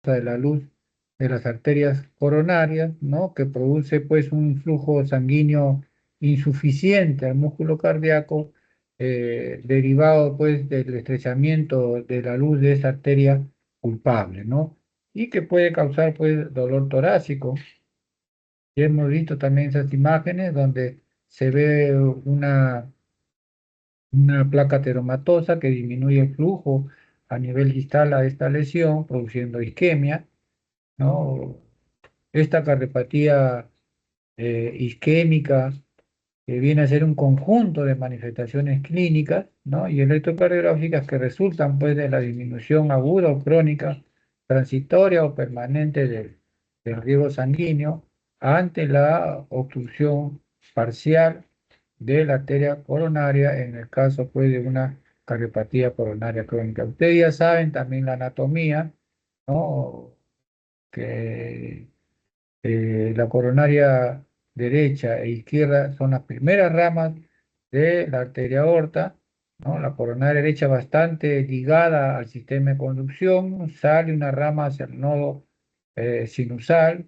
de la luz de las arterias coronarias, ¿no? Que produce pues un flujo sanguíneo insuficiente al músculo cardíaco, derivado pues del estrechamiento de la luz de esa arteria culpable, ¿no? Y que puede causar pues dolor torácico. Y hemos visto también esas imágenes donde se ve una placa ateromatosa que disminuye el flujo a nivel distal a esta lesión, produciendo isquemia, ¿no? Esta cardiopatía isquémica, que viene a ser un conjunto de manifestaciones clínicas, ¿no? Y electrocardiográficas que resultan pues de la disminución aguda o crónica, transitoria o permanente del riego sanguíneo ante la obstrucción parcial de la arteria coronaria en el caso pues de una cardiopatía coronaria crónica. Ustedes ya saben también la anatomía, ¿no? Que la coronaria derecha e izquierda son las primeras ramas de la arteria aorta, ¿no? La coronaria derecha bastante ligada al sistema de conducción, sale una rama hacia el nodo sinusal,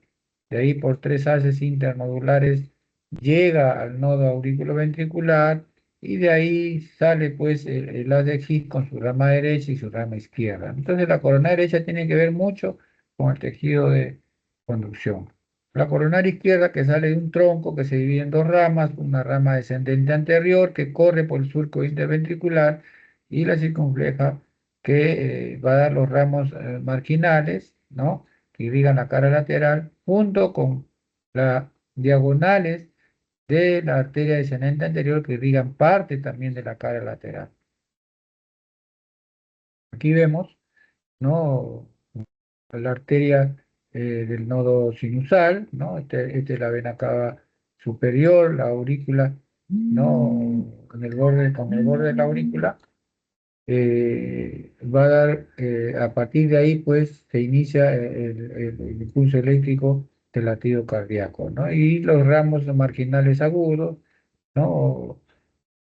de ahí por tres haces internodulares llega al nodo auriculoventricular y de ahí sale pues el haz de His con su rama derecha y su rama izquierda. Entonces la coronaria derecha tiene que ver mucho con el tejido de conducción. La coronaria izquierda que sale de un tronco que se divide en dos ramas, una rama descendente anterior que corre por el surco interventricular y la circunfleja que va a dar los ramos marginales, ¿no? Que irrigan la cara lateral, junto con las diagonales de la arteria descendente anterior que irrigan parte también de la cara lateral. Aquí vemos, ¿no? La arteria del nodo sinusal, ¿no? Este es la vena cava superior, la aurícula, ¿no? Con el borde de la aurícula, va a dar, a partir de ahí, pues, se inicia el impulso eléctrico del latido cardíaco, ¿no? Y los ramos marginales agudos, ¿no?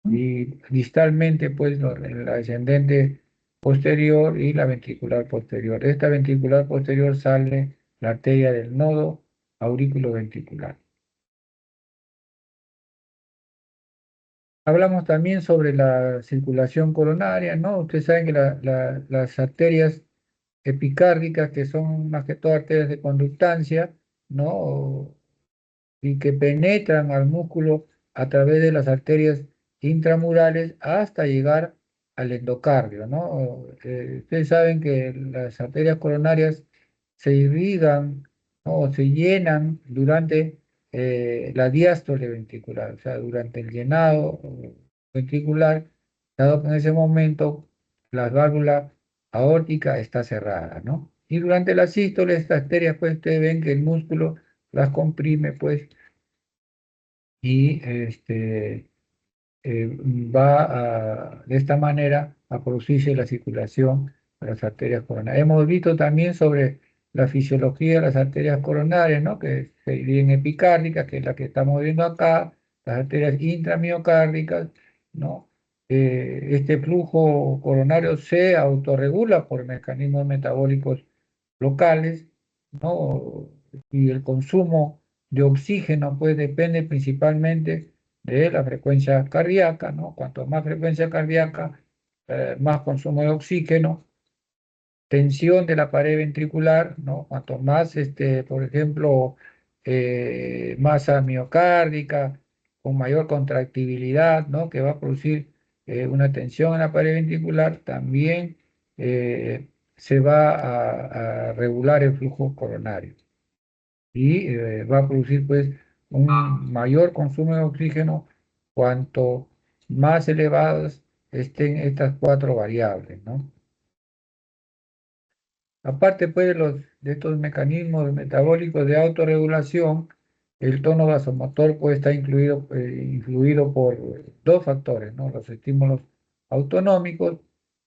Y distalmente, pues, la descendente posterior y la ventricular posterior. Esta ventricular posterior sale la arteria del nodo auriculoventricular. Hablamos también sobre la circulación coronaria, ¿no? Ustedes saben que las arterias epicárdicas, que son más que todo arterias de conductancia, ¿no? Y que penetran al músculo a través de las arterias intramurales hasta llegar al endocardio, ¿no? Ustedes saben que las arterias coronarias se irrigan, ¿no? O se llenan durante la diástole ventricular, o sea, durante el llenado ventricular, dado que en ese momento la válvula aórtica está cerrada, ¿no? Y durante la sístole, estas arterias, pues ustedes ven que el músculo las comprime, pues, y de esta manera a producirse la circulación de las arterias coronarias. Hemos visto también sobre la fisiología de las arterias coronarias, ¿no? Que se dividen epicárdicas, que es la que estamos viendo acá, las arterias intramiocárdicas, ¿no? Este flujo coronario se autorregula por mecanismos metabólicos locales, ¿no? Y el consumo de oxígeno, pues depende principalmente de la frecuencia cardíaca, ¿no? Cuanto más frecuencia cardíaca, más consumo de oxígeno, tensión de la pared ventricular, ¿no? Cuanto más, por ejemplo, masa miocárdica, con mayor contractibilidad, ¿no? Que va a producir una tensión en la pared ventricular, también se va a regular el flujo coronario y va a producir pues un mayor consumo de oxígeno cuanto más elevadas estén estas cuatro variables, ¿no? Aparte pues de estos mecanismos metabólicos de autorregulación, el tono vasomotor puede estar influido por dos factores, ¿no? Los estímulos autonómicos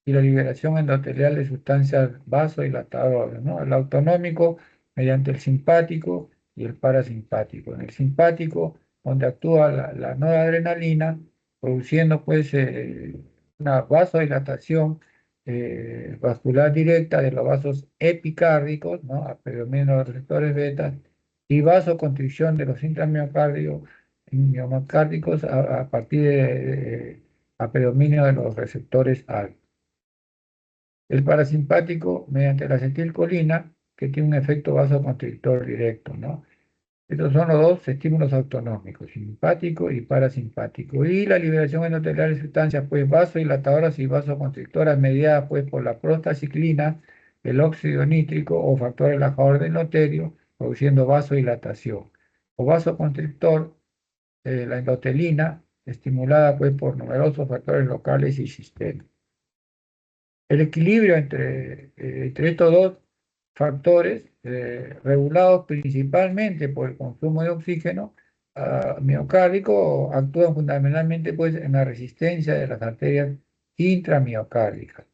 y la liberación endotelial de sustancias vasodilatadoras, ¿no? El autonómico mediante el simpático y el parasimpático. En el simpático, donde actúa la noradrenalina, produciendo pues una vasodilatación vascular directa de los vasos epicárdicos, ¿no? A predominio de los receptores beta, y vasoconstricción de los miocárdicos a partir a predominio de los receptores alfa. El parasimpático mediante la acetilcolina, que tiene un efecto vasoconstrictor directo, ¿no? Estos son los dos estímulos autonómicos, simpático y parasimpático. Y la liberación endotelial de sustancias pues, vasodilatadoras y vasoconstrictoras mediadas pues, por la prostaciclina, el óxido nítrico o factor relajador del endotelio, produciendo vasodilatación. O vasoconstrictor, la endotelina, estimulada pues, por numerosos factores locales y sistémicos. El equilibrio entre estos dos factores, regulados principalmente por el consumo de oxígeno miocárdico, actúan fundamentalmente pues, en la resistencia de las arterias intramiocárdicas.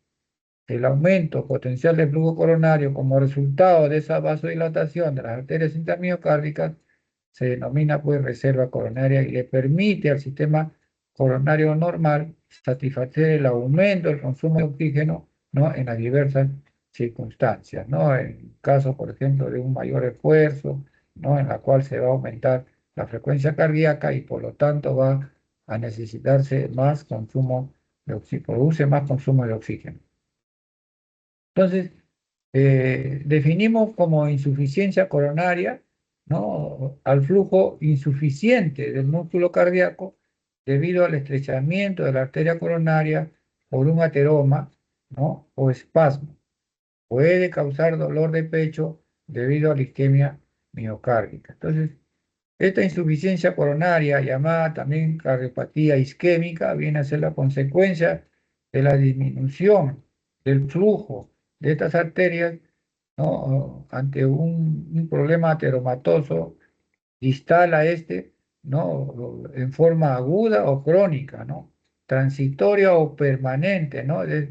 El aumento potencial del flujo coronario como resultado de esa vasodilatación de las arterias intramiocárdicas se denomina pues reserva coronaria y le permite al sistema coronario normal satisfacer el aumento del consumo de oxígeno, ¿no? En las diversas circunstancias, ¿no? En caso, por ejemplo, de un mayor esfuerzo, ¿no? En la cual se va a aumentar la frecuencia cardíaca y por lo tanto va a necesitarse más consumo de oxígeno, produce más consumo de oxígeno. Entonces, definimos como insuficiencia coronaria, ¿no? Al flujo insuficiente del músculo cardíaco debido al estrechamiento de la arteria coronaria por un ateroma, ¿no? O espasmo. Puede causar dolor de pecho debido a la isquemia miocárdica. Entonces, esta insuficiencia coronaria, llamada también cardiopatía isquémica, viene a ser la consecuencia de la disminución del flujo de estas arterias, ¿no? Ante un problema ateromatoso distal a este, ¿no? En forma aguda o crónica, ¿no? Transitoria o permanente, ¿no? De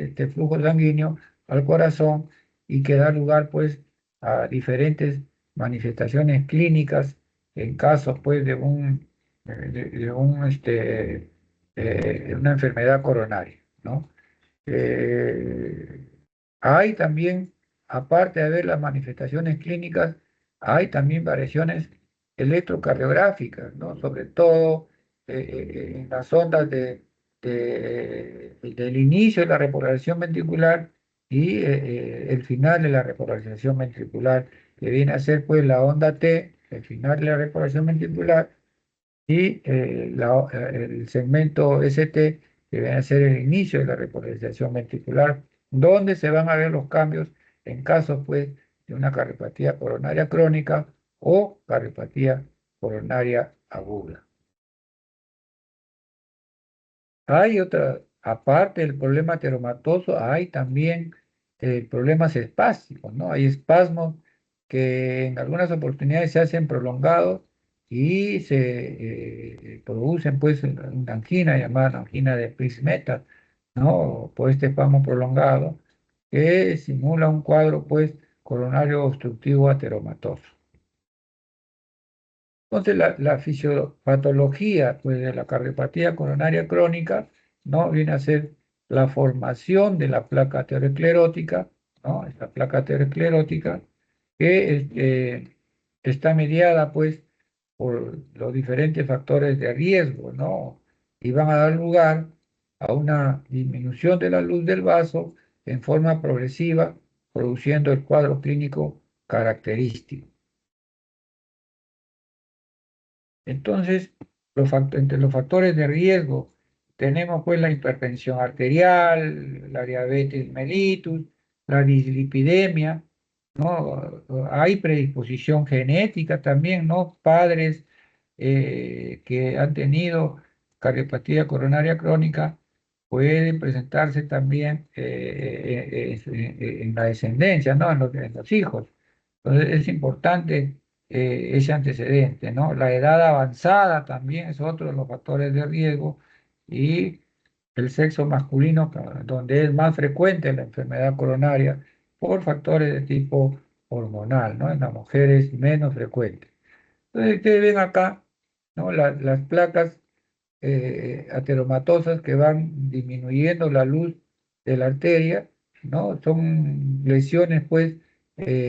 este flujo sanguíneo al corazón y que da lugar, pues, a diferentes manifestaciones clínicas en casos, pues, de una enfermedad coronaria, ¿no? Eh, Hay también, aparte de ver las manifestaciones clínicas, hay también variaciones electrocardiográficas, ¿no? Sobre todo en las ondas del inicio de la repolarización ventricular y el final de la repolarización ventricular, que viene a ser pues la onda T, el final de la repolarización ventricular, y el segmento ST, que viene a ser el inicio de la repolarización ventricular, donde se van a ver los cambios en casos pues, de una cardiopatía coronaria crónica o cardiopatía coronaria aguda. Hay otra, aparte del problema ateromatoso, hay también problemas espásticos, ¿no? Hay espasmos que en algunas oportunidades se hacen prolongados y se producen pues una angina llamada angina de Prinzmetal, ¿no? Por este espasmo prolongado que simula un cuadro pues coronario obstructivo ateromatoso. Entonces, la fisiopatología pues, de la cardiopatía coronaria crónica, ¿no? Viene a ser la formación de la placa aterosclerótica, ¿no? Esta placa aterosclerótica que está mediada pues, por los diferentes factores de riesgo, ¿no? Y van a dar lugar a una disminución de la luz del vaso en forma progresiva, produciendo el cuadro clínico característico. Entonces, entre los factores de riesgo tenemos pues la hipertensión arterial, la diabetes mellitus, la dislipidemia, ¿no? Hay predisposición genética también, ¿no? Padres que han tenido cardiopatía coronaria crónica pueden presentarse también en la descendencia, ¿no? En los hijos. Entonces es importante ese antecedente, ¿no? La edad avanzada también es otro de los factores de riesgo y el sexo masculino, donde es más frecuente la enfermedad coronaria por factores de tipo hormonal, ¿no? En las mujeres menos frecuente. Entonces, ustedes ven acá, ¿no? Las placas ateromatosas que van disminuyendo la luz de la arteria, ¿no? Son lesiones, pues,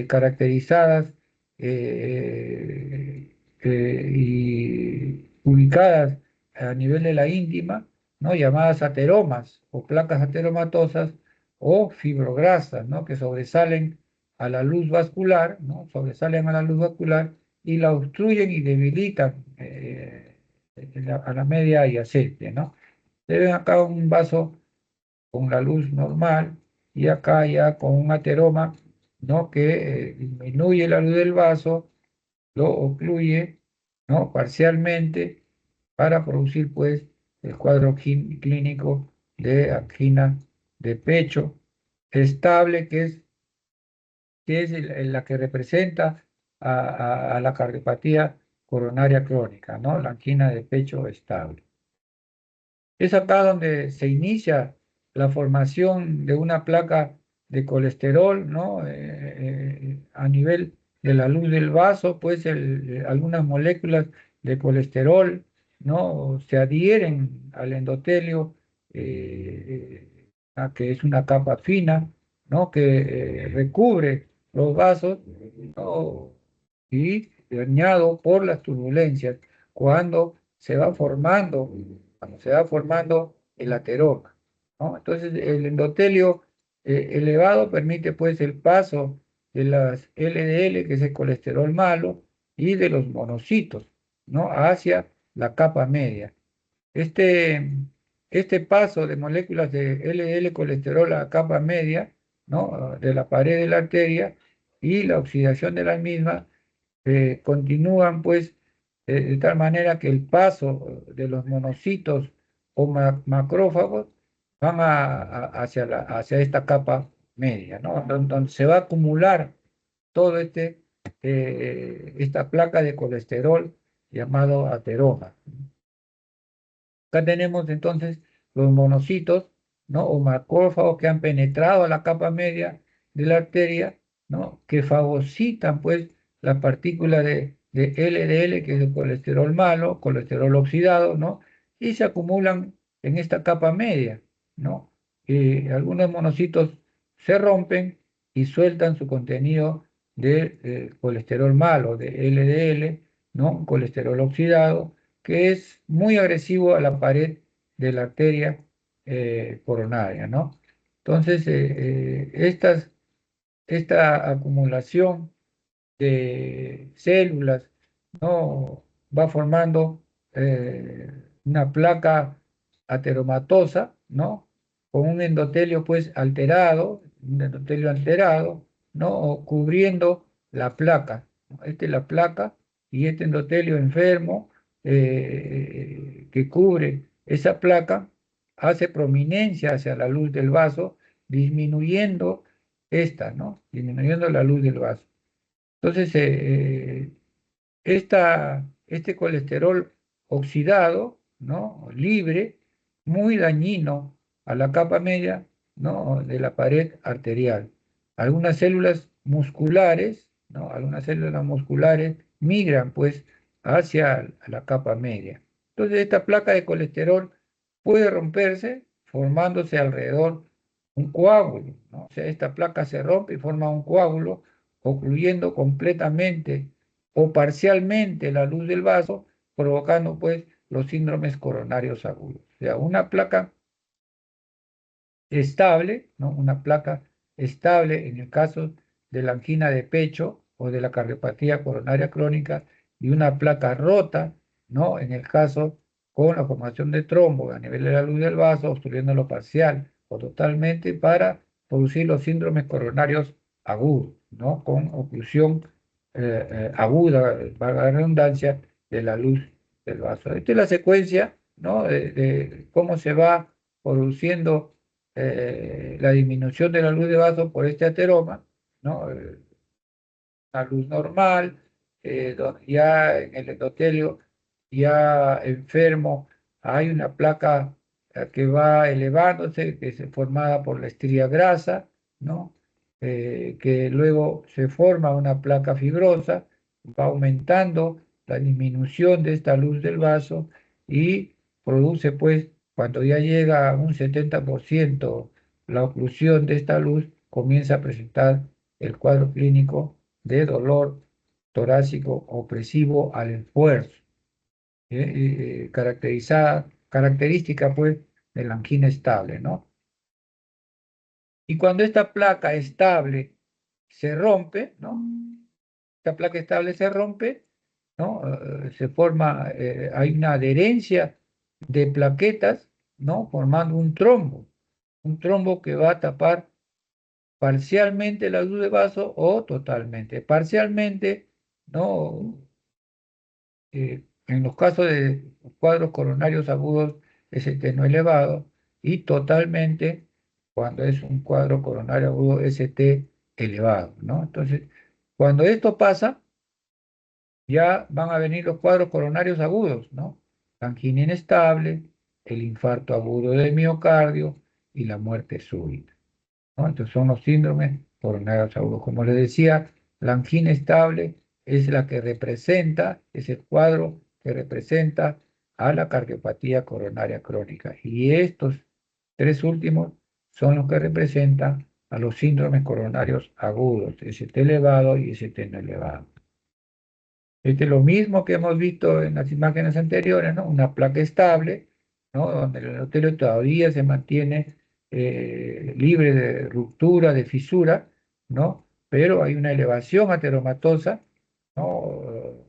caracterizadas y ubicadas a nivel de la íntima, ¿no? Llamadas ateromas o placas ateromatosas o fibrograsas, ¿no? Que sobresalen a la luz vascular, ¿no? Sobresalen a la luz vascular y la obstruyen y debilitan a la media adyacente, ¿no? Se ven acá un vaso con la luz normal y acá ya con un ateroma, ¿no? Que disminuye la luz del vaso, lo ocluye, ¿no? Parcialmente para producir, pues, el cuadro clínico de angina de pecho estable, que es la que representa a la cardiopatía coronaria crónica, ¿no? La angina de pecho estable. Es acá donde se inicia la formación de una placa de colesterol, ¿no? A nivel de la luz del vaso, pues algunas moléculas de colesterol, ¿no? Se adhieren al endotelio, que es una capa fina, ¿no? Que recubre los vasos, ¿no? Y dañado por las turbulencias, cuando se va formando cuando se va formando el ateroma, ¿no? Entonces, el endotelio elevado permite pues el paso de las LDL, que es el colesterol malo, y de los monocitos, ¿no? Hacia la capa media. Este, este paso de moléculas de LDL colesterol a la capa media, ¿no? De la pared de la arteria y la oxidación de la misma continúan pues de tal manera que el paso de los monocitos o macrófagos van hacia esta capa media, ¿no? Donde se va a acumular todo esta placa de colesterol llamado ateroma. Acá tenemos entonces los monocitos, ¿no? O macrófagos que han penetrado a la capa media de la arteria, ¿no? Que fagocitan, pues, las partículas de LDL, que es el colesterol malo, colesterol oxidado, ¿no? Y se acumulan en esta capa media, ¿no? Algunos monocitos se rompen y sueltan su contenido de colesterol malo, de LDL, ¿no? Colesterol oxidado que es muy agresivo a la pared de la arteria coronaria, ¿no? Entonces, esta acumulación de células, ¿no? Va formando una placa ateromatosa, ¿no? Con un endotelio pues alterado, ¿no? O cubriendo la placa, ¿no? Esta es la placa y este endotelio enfermo que cubre esa placa hace prominencia hacia la luz del vaso, disminuyendo ¿no? Disminuyendo la luz del vaso. Entonces, este colesterol oxidado, ¿no? Libre, muy dañino a la capa media, ¿no? De la pared arterial. Algunas células musculares, ¿no? Algunas células musculares migran, pues, hacia la capa media. Entonces, esta placa de colesterol puede romperse formándose alrededor un coágulo, ¿no? O sea, esta placa se rompe y forma un coágulo ocluyendo completamente o parcialmente la luz del vaso, provocando pues los síndromes coronarios agudos. O sea, una placa estable, ¿no? Una placa estable en el caso de la angina de pecho o de la cardiopatía coronaria crónica y una placa rota, ¿no? En el caso con la formación de trombo a nivel de la luz del vaso, obstruyéndolo parcial o totalmente para producir los síndromes coronarios agudos, ¿no? Con oclusión aguda, valga la redundancia, de la luz del vaso. Esta es la secuencia, ¿no? De cómo se va produciendo la disminución de la luz de vaso por este ateroma, ¿no? La luz normal, donde ya en el endotelio, ya enfermo, hay una placa que va elevándose, que es formada por la estría grasa, ¿no? Que luego se forma una placa fibrosa, va aumentando la disminución de esta luz del vaso y produce, pues, cuando ya llega a un 70% la oclusión de esta luz comienza a presentar el cuadro clínico de dolor torácico opresivo al esfuerzo, característica pues de la angina estable, ¿no? Y cuando esta placa estable se rompe, ¿no? Esta placa estable se rompe, ¿no? Se forma, hay una adherencia de plaquetas, ¿no? Formando un trombo que va a tapar parcialmente la luz de vaso o totalmente. Parcialmente, ¿no? En los casos de cuadros coronarios agudos, ST no elevado, y totalmente cuando es un cuadro coronario agudo, ST elevado, ¿no? Entonces, cuando esto pasa, ya van a venir los cuadros coronarios agudos, ¿no? La angina inestable, el infarto agudo del miocardio y la muerte súbita, ¿no? Entonces son los síndromes coronarios agudos. Como les decía, la angina estable es la que representa, es el cuadro que representa a la cardiopatía coronaria crónica. Y estos tres últimos son los que representan a los síndromes coronarios agudos, ST elevado y ST no elevado. Este es lo mismo que hemos visto en las imágenes anteriores, ¿no? Una placa estable, ¿no? Donde el endotelio todavía se mantiene libre de ruptura, de fisura, ¿no? Pero hay una elevación ateromatosa, ¿no?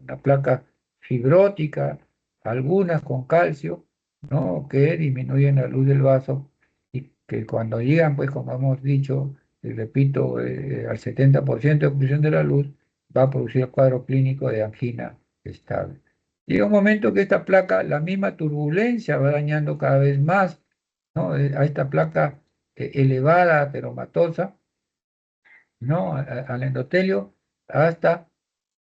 Una placa fibrótica, algunas con calcio, ¿no? Que disminuyen la luz del vaso y que cuando llegan, pues como hemos dicho, y repito, al 70% de oclusión de la luz, va a producir el cuadro clínico de angina estable. Llega un momento que esta placa, la misma turbulencia va dañando cada vez más, ¿no? A esta placa elevada, ateromatosa, ¿no? Al endotelio, hasta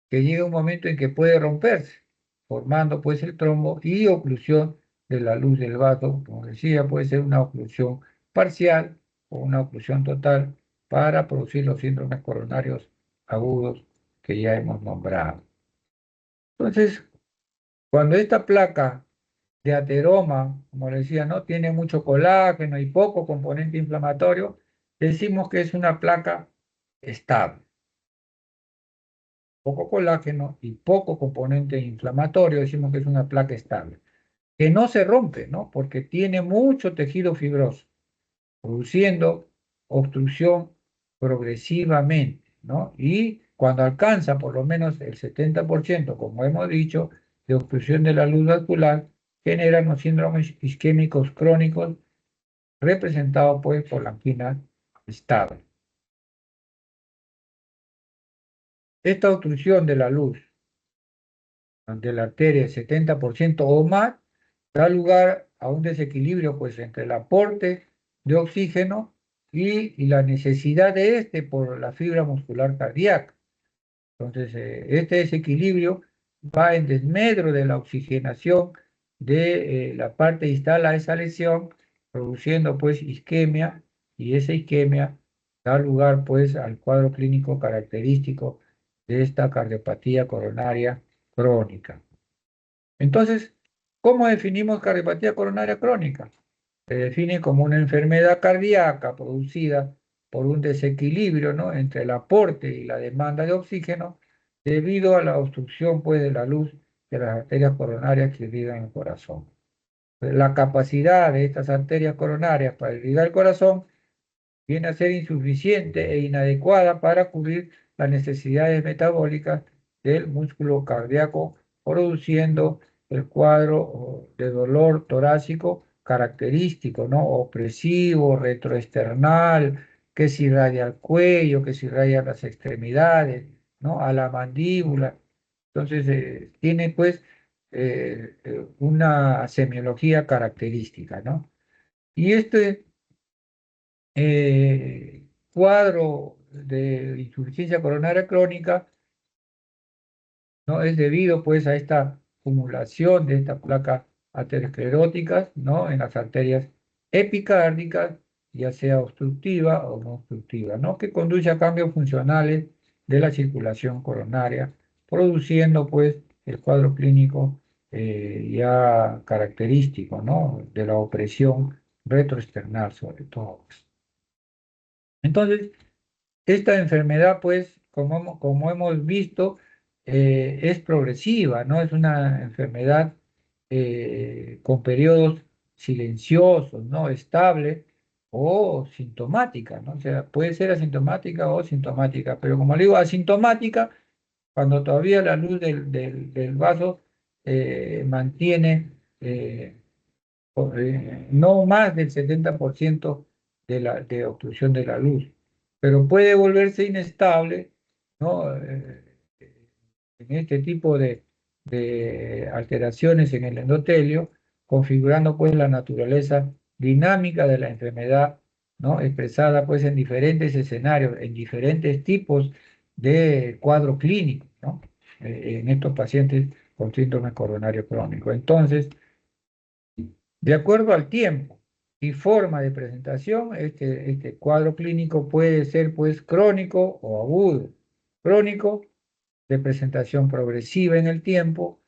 que llega un momento en que puede romperse, formando pues el trombo y oclusión de la luz del vaso. Como decía, puede ser una oclusión parcial o una oclusión total para producir los síndromes coronarios agudos que ya hemos nombrado. Entonces, cuando esta placa de ateroma, como le decía, no tiene mucho colágeno y poco componente inflamatorio, decimos que es una placa estable. Poco colágeno y poco componente inflamatorio, decimos que es una placa estable, que no se rompe, ¿no? Porque tiene mucho tejido fibroso, produciendo obstrucción progresivamente, ¿no? Y cuando alcanza por lo menos el 70%, como hemos dicho, de obstrucción de la luz vascular, generan los síndromes isquémicos crónicos representados pues por la angina estable. Esta obstrucción de la luz de la arteria, el 70% o más, da lugar a un desequilibrio pues entre el aporte de oxígeno y la necesidad de este por la fibra muscular cardíaca. Entonces, este desequilibrio va en desmedro de la oxigenación de la parte distal a esa lesión, produciendo pues isquemia, y esa isquemia da lugar pues al cuadro clínico característico de esta cardiopatía coronaria crónica. Entonces, ¿cómo definimos cardiopatía coronaria crónica? Se define como una enfermedad cardíaca producida por un desequilibrio, ¿no? Entre el aporte y la demanda de oxígeno debido a la obstrucción pues, de la luz de las arterias coronarias que irrigan el corazón. La capacidad de estas arterias coronarias para irrigar el corazón viene a ser insuficiente e inadecuada para cubrir las necesidades metabólicas del músculo cardíaco, produciendo el cuadro de dolor torácico característico, ¿no? Opresivo, retroesternal, que se irradia al cuello, que se irradia a las extremidades, ¿no? A la mandíbula. Entonces, tiene pues una semiología característica, ¿no? Y este cuadro de insuficiencia coronaria crónica, ¿no? Es debido pues a esta acumulación de estas placas ateroscleróticas, ¿no? En las arterias epicárdicas, ya sea obstructiva o no obstructiva, ¿no? Que conduce a cambios funcionales de la circulación coronaria, produciendo pues el cuadro clínico ya característico, ¿no? De la opresión retroesternal sobre todo. Entonces, esta enfermedad, pues, como hemos visto, es progresiva, ¿no? Es una enfermedad con periodos silenciosos, ¿no? Estable o sintomática, ¿no? O sea, puede ser asintomática o sintomática, pero como le digo, asintomática, cuando todavía la luz del vaso mantiene no más del 70% de obstrucción de la luz, pero puede volverse inestable, ¿no? En este tipo de alteraciones en el endotelio, configurando pues la naturaleza dinámica de la enfermedad, ¿no? Expresada pues en diferentes escenarios, en diferentes tipos de cuadro clínico, ¿no? En estos pacientes con síndrome coronario crónico. Entonces, de acuerdo al tiempo y forma de presentación, este cuadro clínico puede ser pues crónico o agudo. Crónico de presentación progresiva en el tiempo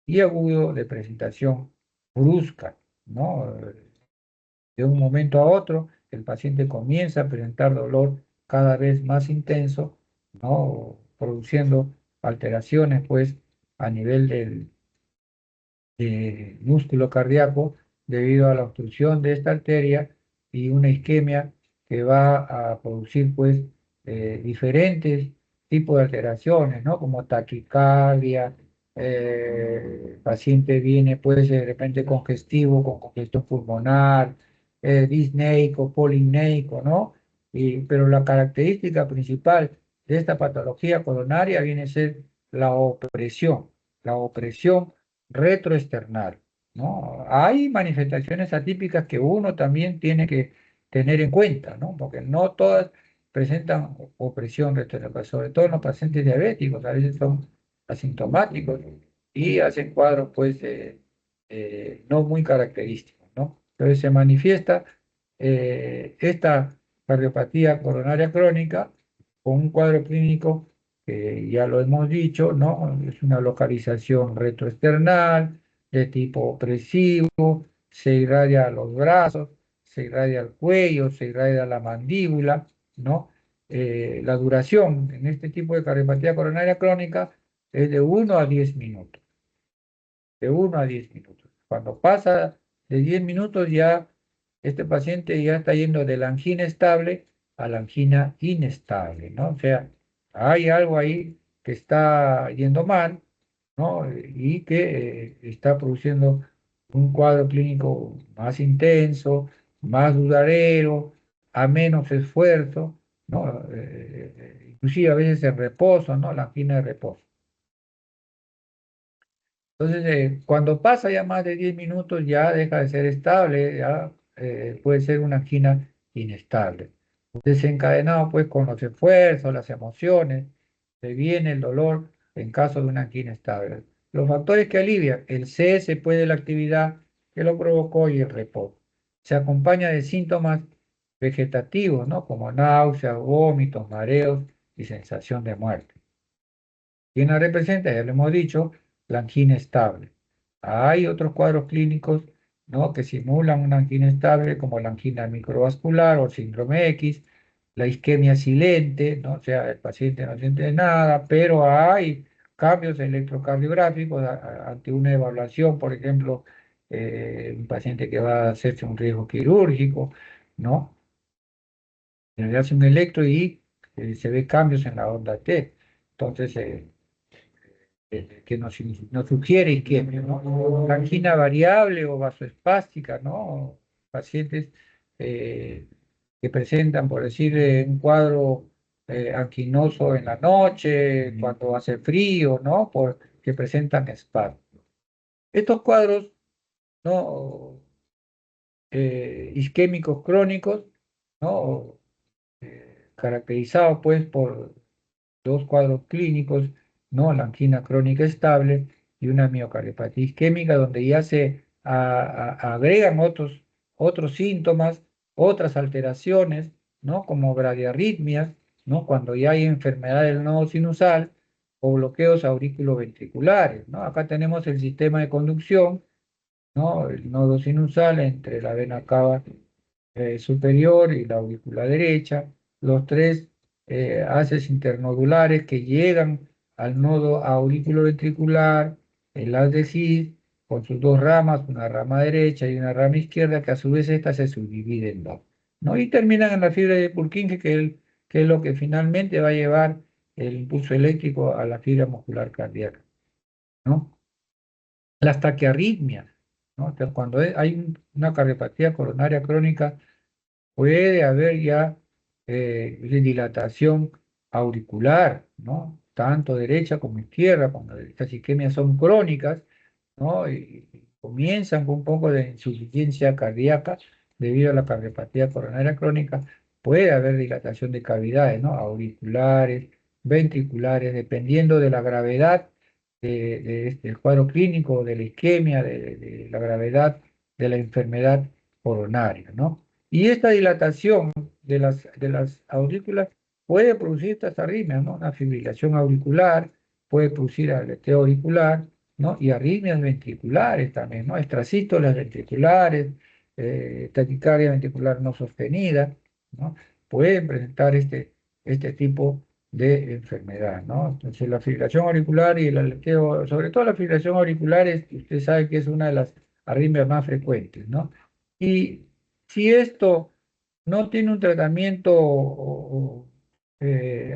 y agudo de presentación brusca, ¿no? De un momento a otro, el paciente comienza a presentar dolor cada vez más intenso, ¿no? Produciendo alteraciones pues a nivel del músculo cardíaco debido a la obstrucción de esta arteria y una isquemia que va a producir pues diferentes tipos de alteraciones, ¿no? Como taquicardia, paciente viene pues de repente congestivo, con congestión pulmonar, disneico, polineico, ¿no? Pero la característica principal de esta patología coronaria viene a ser la opresión retroesternal, ¿no? Hay manifestaciones atípicas que uno también tiene que tener en cuenta, ¿no? Porque no todas presentan opresión retroesternal, sobre todo en los pacientes diabéticos, a veces son asintomáticos y hacen cuadros, pues, no muy característicos, ¿no? Entonces se manifiesta esta cardiopatía coronaria crónica con un cuadro clínico que ya lo hemos dicho, ¿no? Es una localización retroesternal de tipo opresivo, se irradia a los brazos, se irradia al cuello, se irradia a la mandíbula, ¿no? La duración en este tipo de cardiopatía coronaria crónica es de 1 a 10 minutos, de 1 a 10 minutos. Cuando pasa de 10 minutos ya este paciente ya está yendo de la angina estable a la angina inestable, ¿no? O sea, hay algo ahí que está yendo mal, ¿no? Y que está produciendo un cuadro clínico más intenso, más duradero, a menos esfuerzo, ¿no? Inclusive a veces el reposo, ¿no? La angina de reposo. Entonces, cuando pasa ya más de 10 minutos, ya deja de ser estable, ya puede ser una angina inestable. Desencadenado pues con los esfuerzos, las emociones, se viene el dolor en caso de una angina estable. Los factores que alivian el cese pues de la actividad que lo provocó y el reposo. Se acompaña de síntomas vegetativos, ¿no? Como náuseas, vómitos, mareos y sensación de muerte. ¿Quién la representa? Ya lo hemos dicho, la angina estable. Hay otros cuadros clínicos, ¿no? Que simulan una angina estable, como la angina microvascular o síndrome X, la isquemia silente, ¿no? O sea, el paciente no siente nada, pero hay cambios electrocardiográficos ante una evaluación, por ejemplo, un paciente que va a hacerse un riesgo quirúrgico, ¿no? Se le hace un electro y se ve cambios en la onda T. Entonces, que nos sugiere que, ¿no? Angina variable o vasoespástica, ¿no? Pacientes que presentan, por decir, un cuadro anquinoso en la noche, cuando hace frío, ¿no? Que presentan espasmo. Estos cuadros, ¿no? Isquémicos crónicos, ¿no? Caracterizados, pues, por dos cuadros clínicos, ¿no? La angina crónica estable y una miocardiopatía isquémica, donde ya se agregan otros síntomas, otras alteraciones, ¿no? Como bradiarritmias, ¿no? Cuando ya hay enfermedad del nodo sinusal o bloqueos auriculoventriculares, ¿no? Acá tenemos el sistema de conducción, ¿no? El nodo sinusal entre la vena cava superior y la aurícula derecha, los tres haces internodulares que llegan al nodo auriculoventricular, el haz de Cis, con sus dos ramas, una rama derecha y una rama izquierda, que a su vez esta se subdivide en dos, ¿no? Y terminan en la fibra de Purkinje, que es lo que finalmente va a llevar el impulso eléctrico a la fibra muscular cardíaca, ¿no? Las taquiarritmias, ¿no? O sea, cuando hay una cardiopatía coronaria crónica, puede haber ya dilatación auricular, ¿no? Tanto derecha como izquierda, cuando estas isquemias son crónicas, ¿no? Y comienzan con un poco de insuficiencia cardíaca debido a la cardiopatía coronaria crónica, puede haber dilatación de cavidades, ¿no? Auriculares, ventriculares, dependiendo de la gravedad del cuadro clínico, de la isquemia, de la gravedad de la enfermedad coronaria, ¿no? Y esta dilatación de las aurículas puede producir estas arritmias, ¿no? Una fibrilación auricular, puede producir aleteo auricular, ¿no? Y arritmias ventriculares también, ¿no? Extrasístoles ventriculares, taquicardia ventricular no sostenida, ¿no? Pueden presentar este tipo de enfermedad, ¿no? Entonces la fibrilación auricular y el aleteo, sobre todo la fibrilación auricular, usted sabe que es una de las arritmias más frecuentes, ¿no? Y si esto no tiene un tratamiento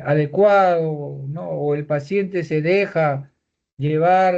adecuado, ¿no? O el paciente se deja llevar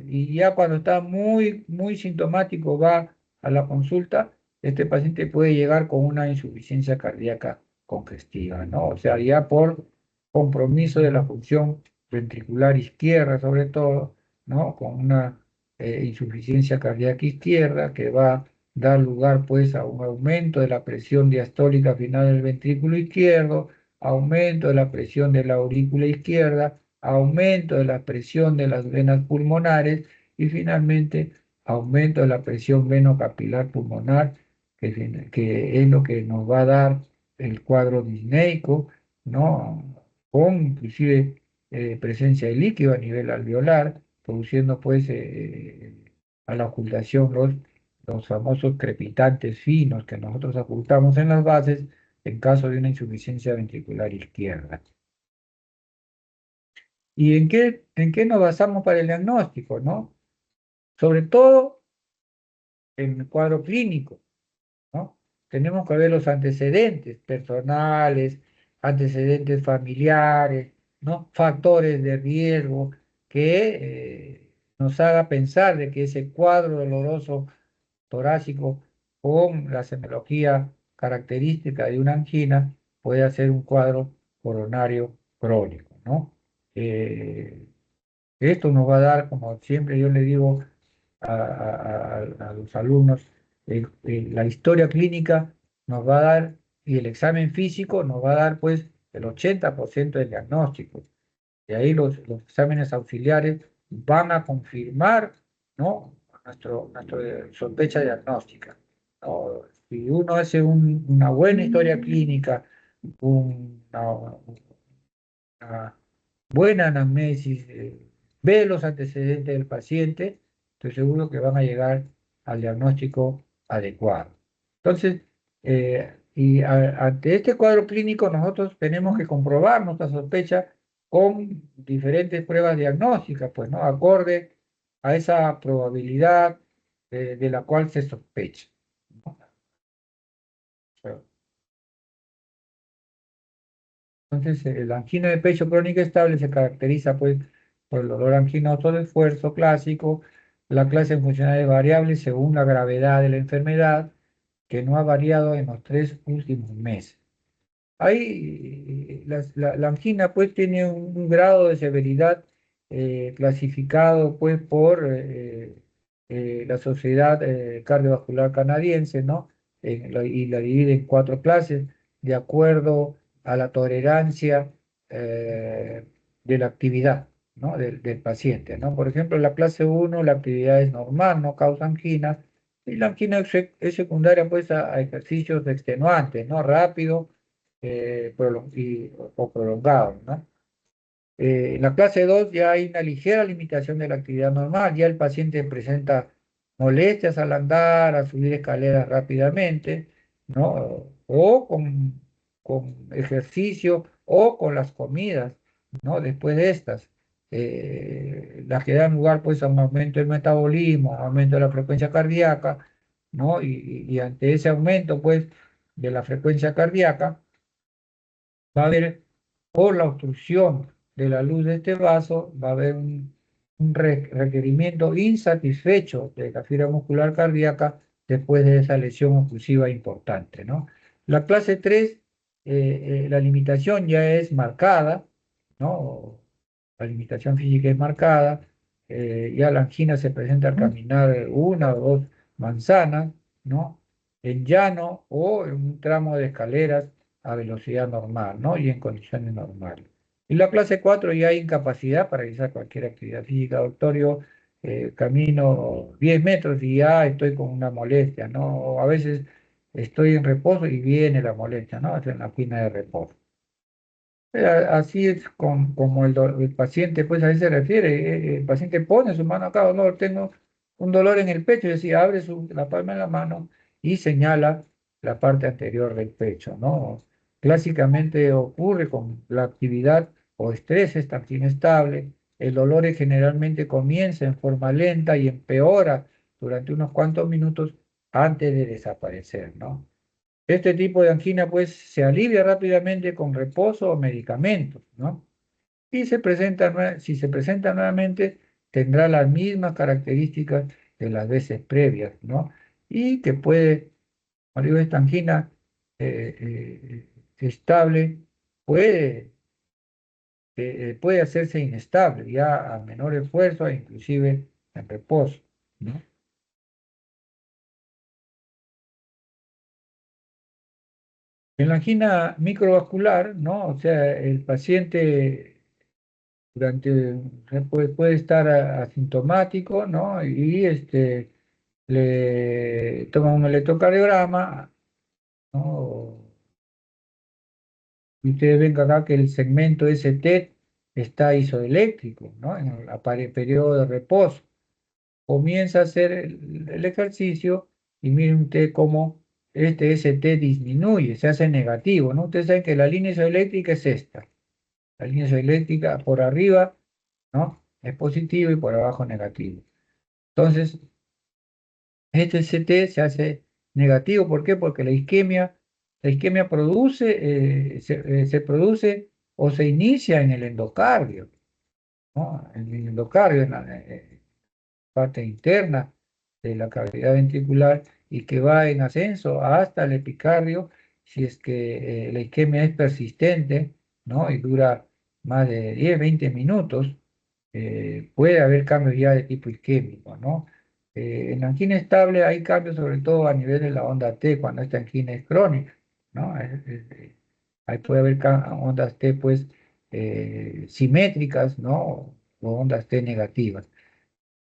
y ya cuando está muy, muy sintomático va a la consulta, este paciente puede llegar con una insuficiencia cardíaca congestiva, ¿no? O sea, ya por compromiso de la función ventricular izquierda, sobre todo, ¿no? Con una insuficiencia cardíaca izquierda que va dar lugar pues a un aumento de la presión diastólica final del ventrículo izquierdo, aumento de la presión de la aurícula izquierda, aumento de la presión de las venas pulmonares y finalmente aumento de la presión venocapilar pulmonar, que es lo que nos va a dar el cuadro disneico, ¿no? Con inclusive presencia de líquido a nivel alveolar, produciendo pues a la ocultación los famosos crepitantes finos que nosotros ocultamos en las bases en caso de una insuficiencia ventricular izquierda. ¿Y en qué nos basamos para el diagnóstico, no? Sobre todo en el cuadro clínico, ¿no? Tenemos que ver los antecedentes personales, antecedentes familiares, ¿no? Factores de riesgo que nos haga pensar de que ese cuadro doloroso torácico con la semiología característica de una angina puede hacer un cuadro coronario crónico, ¿no? Eh, Esto nos va a dar, como siempre yo le digo a los alumnos, la historia clínica nos va a dar y el examen físico nos va a dar pues el 80% del diagnóstico. Y ahí los exámenes auxiliares van a confirmar, ¿no? Nuestra sospecha diagnóstica, ¿no? Si uno hace una buena historia clínica, una buena anamnesis, ve los antecedentes del paciente, estoy seguro que van a llegar al diagnóstico adecuado. Entonces, ante este cuadro clínico, nosotros tenemos que comprobar nuestra sospecha con diferentes pruebas diagnósticas, pues, ¿no? Acorde a esa probabilidad de la cual se sospecha, ¿no? Entonces, la angina de pecho crónica estable se caracteriza pues, por el dolor anginoso de esfuerzo clásico, la clase en funcionales variables según la gravedad de la enfermedad, que no ha variado en los 3 últimos meses. Ahí la angina pues tiene un grado de severidad clasificado pues por la Sociedad Cardiovascular Canadiense, ¿no? Y la divide en 4 clases de acuerdo a la tolerancia de la actividad, ¿no? Del paciente, ¿no? Por ejemplo, la clase 1 la actividad es normal, no causa angina, y la angina es secundaria pues a ejercicios extenuantes, ¿no? Rápido o prolongado, ¿no? En la clase 2 ya hay una ligera limitación de la actividad normal, ya el paciente presenta molestias al andar, a subir escaleras rápidamente, ¿no? O con ejercicio o con las comidas, ¿no? Después de estas, las que dan lugar pues a un aumento del metabolismo, aumento de la frecuencia cardíaca, ¿no? Y ante ese aumento pues de la frecuencia cardíaca, va a haber, por la obstrucción de la luz de este vaso, va a haber un requerimiento insatisfecho de la fibra muscular cardíaca después de esa lesión oclusiva importante, ¿no? La clase 3, la limitación ya es marcada, ¿no? La limitación física es marcada, ya la angina se presenta al caminar una o dos manzanas, ¿no? En llano o en un tramo de escaleras a velocidad normal, ¿no? Y en condiciones normales. En la clase 4 ya hay incapacidad para realizar cualquier actividad física, doctor. Yo camino 10 metros y ya estoy con una molestia, ¿no? O a veces estoy en reposo y viene la molestia, ¿no? Es en la angina de reposo. Así es como el paciente, pues a eso se refiere. El paciente pone su mano acá, dolor, tengo un dolor en el pecho, y decía, abre la palma de la mano y señala la parte anterior del pecho, ¿no? Clásicamente ocurre con la actividad o estrés es tan inestable, el dolor generalmente comienza en forma lenta y empeora durante unos cuantos minutos antes de desaparecer, ¿no? Este tipo de angina pues se alivia rápidamente con reposo o medicamentos, ¿no? Y si se presenta nuevamente, tendrá las mismas características de las veces previas, ¿no? Y que puede, cuando digo esta angina estable, puede, puede hacerse inestable ya a menor esfuerzo e inclusive en reposo, ¿no? En la angina microvascular, ¿no? O sea, el paciente puede estar asintomático, ¿no? Y le toma un electrocardiograma, ¿no? Y ustedes ven acá que el segmento ST está isoeléctrico, ¿no? En el periodo de reposo. Comienza a hacer el ejercicio y miren usted cómo este ST disminuye, se hace negativo, ¿no? Ustedes saben que la línea isoeléctrica es esta. La línea isoeléctrica por arriba, ¿no? Es positivo y por abajo negativo. Entonces, este CT se hace negativo. ¿Por qué? Porque la isquemia se produce o se inicia en el endocardio, ¿no? En el endocardio, en la parte interna de la cavidad ventricular y que va en ascenso hasta el epicardio si es que la isquemia es persistente, ¿no? Y dura más de 10, 20 minutos. Puede haber cambios ya de tipo isquémico, ¿no? En la angina estable hay cambios sobre todo a nivel de la onda T cuando esta angina es crónica, ¿no? Ahí puede haber ondas T pues simétricas, ¿no? O ondas T negativas.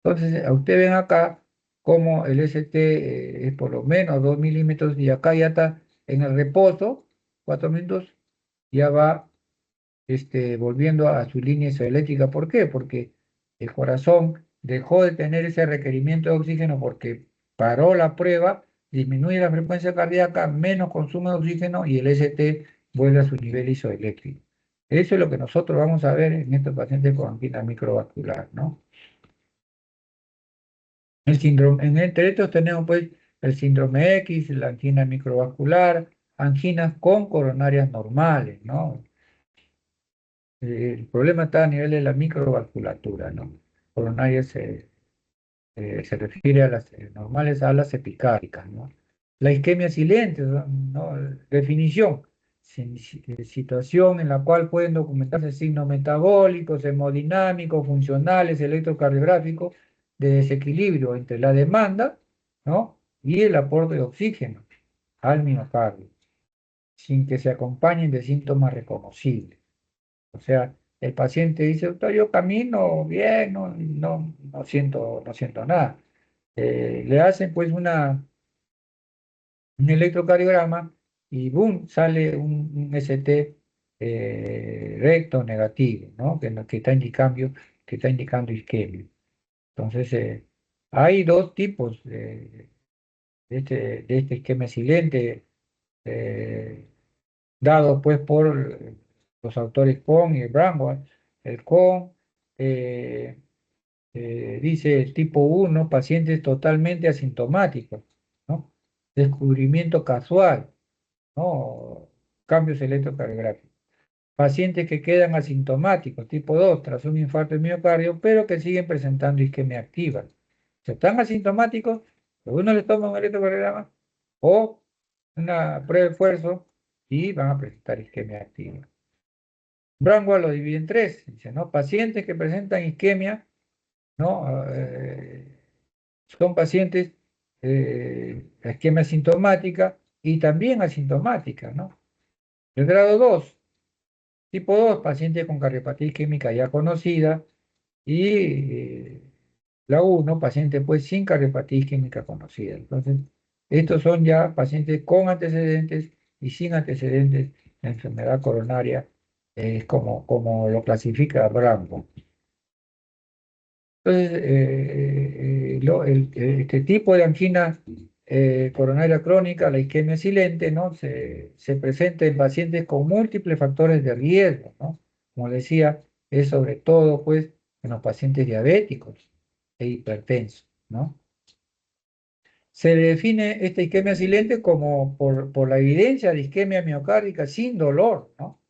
Entonces, a usted ven acá como el ST es por lo menos 2 milímetros y acá ya está en el reposo, 4 minutos, ya va volviendo a su línea isoeléctrica. ¿Por qué? Porque el corazón dejó de tener ese requerimiento de oxígeno porque paró la prueba, disminuye la frecuencia cardíaca, menos consumo de oxígeno y el ST vuelve a su nivel isoeléctrico. Eso es lo que nosotros vamos a ver en estos pacientes con angina microvascular, ¿no? El síndrome, entre estos tenemos pues el síndrome X, la angina microvascular, anginas con coronarias normales, ¿no? El problema está a nivel de la microvasculatura, ¿no? Coronarias se refiere a las normales, a las epicáricas, ¿no? La isquemia silente, ¿no? Definición, situación en la cual pueden documentarse signos metabólicos, hemodinámicos, funcionales, electrocardiográficos, de desequilibrio entre la demanda, ¿no? Y el aporte de oxígeno al miocardio, sin que se acompañen de síntomas reconocibles. O sea, el paciente dice, doctor, yo camino bien, no siento nada. Le hacen pues un electrocardiograma y boom, sale un ST recto negativo, ¿no? Que está indicando isquemia. Entonces, hay dos tipos de este isquemia silente. dado pues por los autores Kohn y Bramwell. El Kohn eh, dice tipo 1 pacientes totalmente asintomáticos, ¿no? Descubrimiento casual, ¿no? Cambios electrocardiográficos. Pacientes que quedan asintomáticos, tipo 2 tras un infarto de miocardio, pero que siguen presentando isquemia activa. Si están asintomáticos, uno les toma un electrocardiograma o una prueba de esfuerzo y van a presentar isquemia activa. Brangua lo divide en tres, dice, ¿no? Pacientes que presentan isquemia, ¿no? Son pacientes isquemia asintomática y también asintomática, ¿no? El grado 2 tipo 2 paciente con cardiopatía isquémica ya conocida y la uno paciente pues sin cardiopatía isquémica conocida. Entonces, estos son ya pacientes con antecedentes y sin antecedentes de enfermedad coronaria, como lo clasifica Brambo. Entonces, este tipo de angina coronaria crónica, la isquemia silente, ¿no? Se presenta en pacientes con múltiples factores de riesgo, ¿no? Como decía, es sobre todo, pues, en los pacientes diabéticos e hipertensos, ¿no? Se define esta isquemia silente como por la evidencia de isquemia miocárdica sin dolor, ¿no?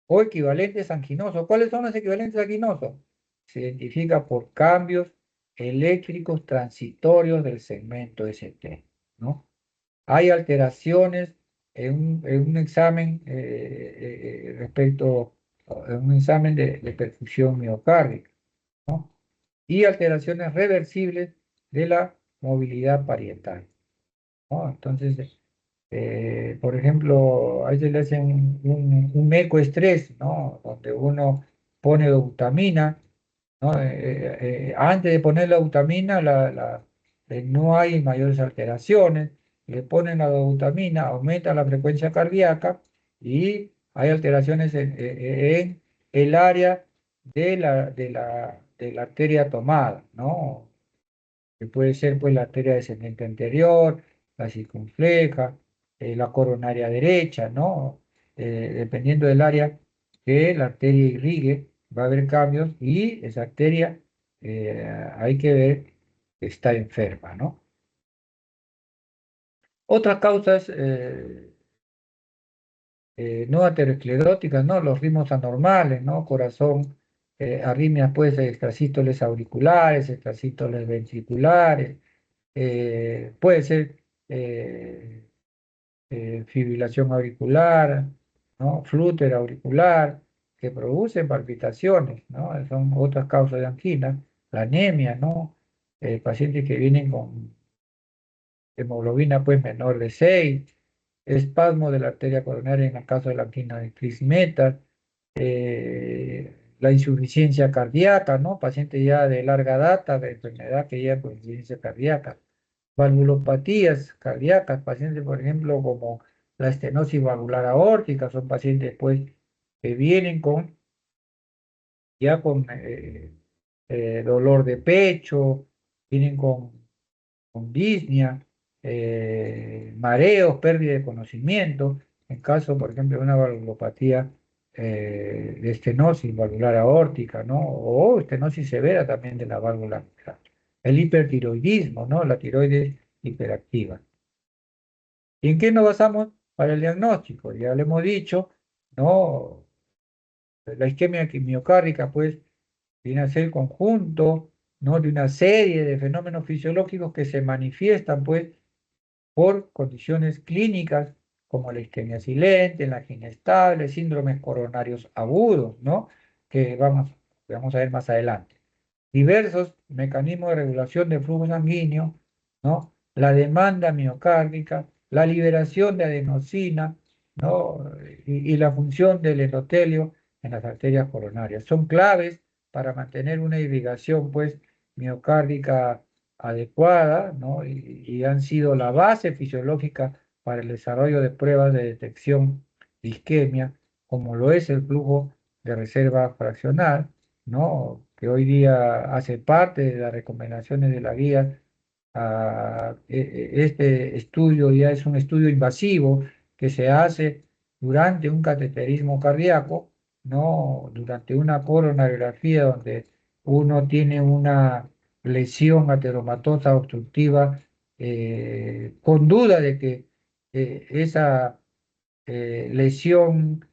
O equivalentes anginosos. ¿Cuáles son los equivalentes anginosos? Se identifica por cambios eléctricos transitorios del segmento ST, ¿no? Hay alteraciones en un examen respecto a un examen de perfusión miocárdica, ¿no? Y alteraciones reversibles de la movilidad parietal, ¿no? Entonces, por ejemplo, a veces le hacen un ecoestrés, ¿no? Donde uno pone dobutamina, ¿no? Antes de poner la dobutamina, no hay mayores alteraciones. Le ponen la dobutamina, aumenta la frecuencia cardíaca y hay alteraciones en el área de la arteria tomada, ¿no? Que puede ser pues la arteria descendente anterior, la circunfleja, la coronaria derecha, ¿no? Dependiendo del área que la arteria irrigue, va a haber cambios y esa arteria hay que ver que está enferma, ¿no? Otras causas no ateroscleróticas, ¿no? Los ritmos anormales, ¿no? Corazón, arritmias, puede ser extrasístoles auriculares, extrasístoles ventriculares, puede ser eh, fibrilación auricular, ¿no? Flúter auricular, que producen palpitaciones, ¿no? Son otras causas de angina, la anemia, ¿no? Pacientes que vienen con hemoglobina pues menor de 6, espasmo de la arteria coronaria en el caso de la angina de Crix-Metal, la insuficiencia cardíaca, ¿no? Paciente ya de larga data, de enfermedad que lleva con insuficiencia cardíaca, valvulopatías cardíacas, pacientes, por ejemplo, como la estenosis valvular aórtica, son pacientes, pues, que vienen ya con dolor de pecho, vienen con disnea, mareos, pérdida de conocimiento, en caso, por ejemplo, de una valvulopatía de estenosis valvular aórtica, ¿no? O estenosis severa también de la válvula mitral. El hipertiroidismo, ¿no? La tiroides hiperactiva. ¿Y en qué nos basamos para el diagnóstico? Ya le hemos dicho, ¿no? La isquemia miocárdica, pues, viene a ser el conjunto, ¿no? De una serie de fenómenos fisiológicos que se manifiestan, pues, por condiciones clínicas como la isquemia silente, la angina estable, síndromes coronarios agudos, ¿no? Que vamos a ver más adelante. Diversos mecanismos de regulación del flujo sanguíneo, ¿no? La demanda miocárdica, la liberación de adenosina, ¿no? Y la función del endotelio en las arterias coronarias. Son claves para mantener una irrigación, pues, miocárdica adecuada, ¿no? Y han sido la base fisiológica para el desarrollo de pruebas de detección de isquemia, como lo es el flujo de reserva fraccional, ¿no? Que hoy día hace parte de las recomendaciones de la guía. Este estudio ya es un estudio invasivo que se hace durante un cateterismo cardíaco, ¿no? Durante una coronariografía donde uno tiene una lesión ateromatosa obstructiva con duda de que esa lesión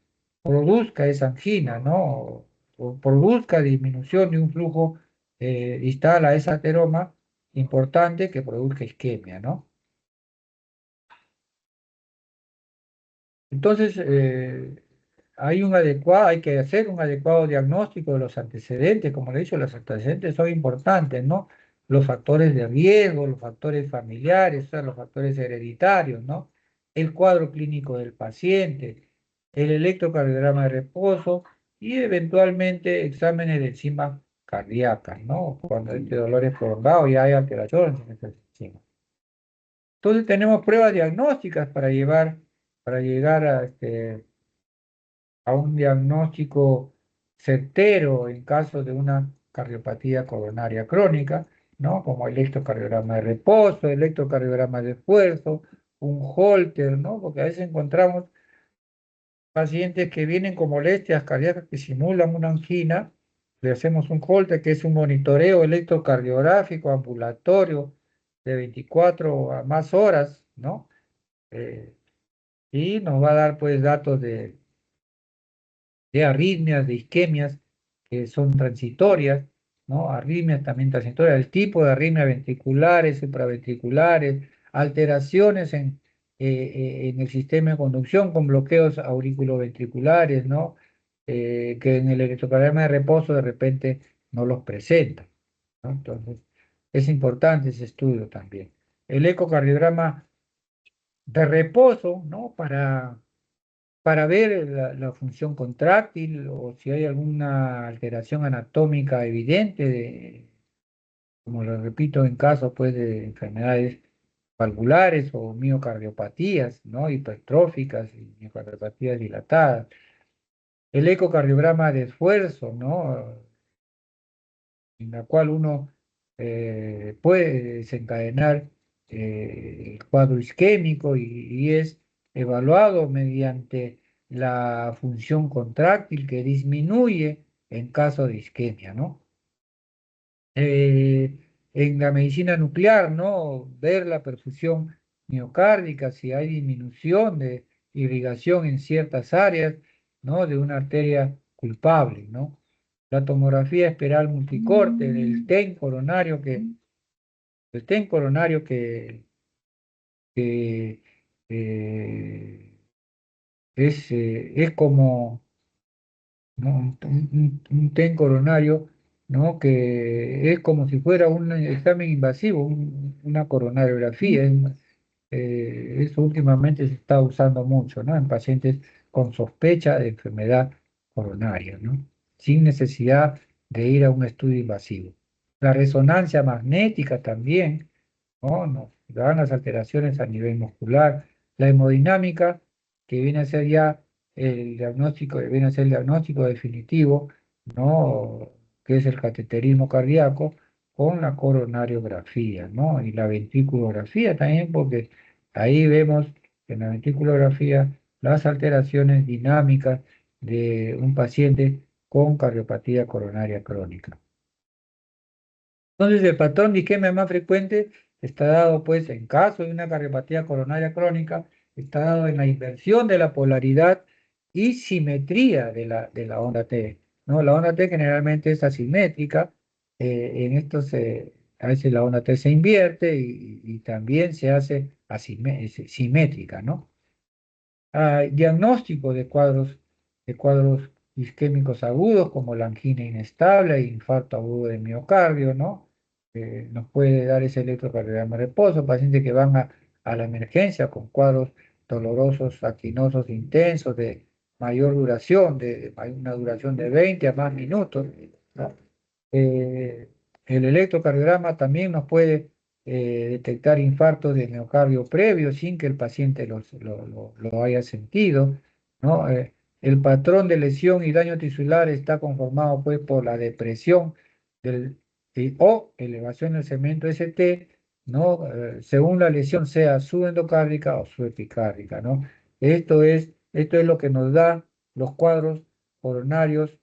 produzca esa angina, ¿no? O produzca disminución de un flujo distal a esa ateroma importante que produzca isquemia, ¿no? Entonces, hay que hacer un adecuado diagnóstico de los antecedentes, como le he dicho, los antecedentes son importantes, ¿no? Los factores de riesgo, los factores familiares, o sea, los factores hereditarios, ¿no? El cuadro clínico del paciente, el electrocardiograma de reposo y eventualmente exámenes de enzimas cardíacas, ¿no? Cuando hay dolores prolongados y hay alteraciones en esas enzimas. Entonces tenemos pruebas diagnósticas para llegar a un diagnóstico certero en caso de una cardiopatía coronaria crónica, ¿no? Como electrocardiograma de reposo, electrocardiograma de esfuerzo, un Holter, ¿no? Porque a veces encontramos pacientes que vienen con molestias cardíacas que simulan una angina, le hacemos un Holter, que es un monitoreo electrocardiográfico ambulatorio de 24 a más horas, ¿no? Eh, y nos va a dar pues datos de arritmias, de isquemias que son transitorias, ¿no? Arritmias también transitorias, el tipo de arritmias ventriculares, supraventriculares, alteraciones en el sistema de conducción con bloqueos auriculoventriculares, ¿no? Que en el electrocardiograma de reposo de repente no los presenta, ¿no? Entonces, es importante ese estudio también. El ecocardiograma de reposo, ¿no? Para ver la función contráctil o si hay alguna alteración anatómica evidente, como lo repito, en caso pues, de enfermedades valvulares o miocardiopatías, ¿no? Hipertróficas y miocardiopatías dilatadas. El ecocardiograma de esfuerzo, ¿no? En la cual uno puede desencadenar el cuadro isquémico y es evaluado mediante la función contráctil que disminuye en caso de isquemia, ¿no? eh, en la medicina nuclear, ¿no? Ver la perfusión miocárdica, si hay disminución de irrigación en ciertas áreas, ¿no? De una arteria culpable, ¿no? La tomografía espiral multicorte del TEN coronario el TEN coronario que es como, ¿no? Un TEN coronario, ¿no? Que es como si fuera un examen invasivo, una coronariografía. Eso últimamente se está usando mucho, ¿no? En pacientes con sospecha de enfermedad coronaria, ¿no? Sin necesidad de ir a un estudio invasivo. La resonancia magnética también, ¿no? Nos dan las alteraciones a nivel muscular. La hemodinámica, que viene a ser ya el diagnóstico, viene a ser el diagnóstico definitivo, ¿no? Que es el cateterismo cardíaco con la coronariografía, ¿no? Y la ventriculografía también, porque ahí vemos en la ventriculografía las alteraciones dinámicas de un paciente con cardiopatía coronaria crónica. Entonces, el patrón de isquemia más frecuente está dado, pues, en caso de una cardiopatía coronaria crónica, está dado en la inversión de la polaridad y simetría de la onda T, ¿no? La onda T generalmente es asimétrica, en estos, a veces la onda T se invierte y también se hace simétrica, ¿no? Diagnóstico de cuadros isquémicos agudos como la angina inestable e infarto agudo de miocardio, ¿no? Nos puede dar ese electrocardiograma de reposo, pacientes que van a la emergencia con cuadros dolorosos, aquinosos intensos de mayor duración, hay una duración de 20 a más minutos, ¿no? Eh, el electrocardiograma también nos puede detectar infartos de miocardio previo sin que el paciente lo haya sentido, ¿no? El patrón de lesión y daño tisular está conformado pues por la depresión o elevación del segmento ST, ¿no? Según la lesión sea subendocárdica o subepicárdica, ¿no? Esto es Esto es lo que nos da los cuadros coronarios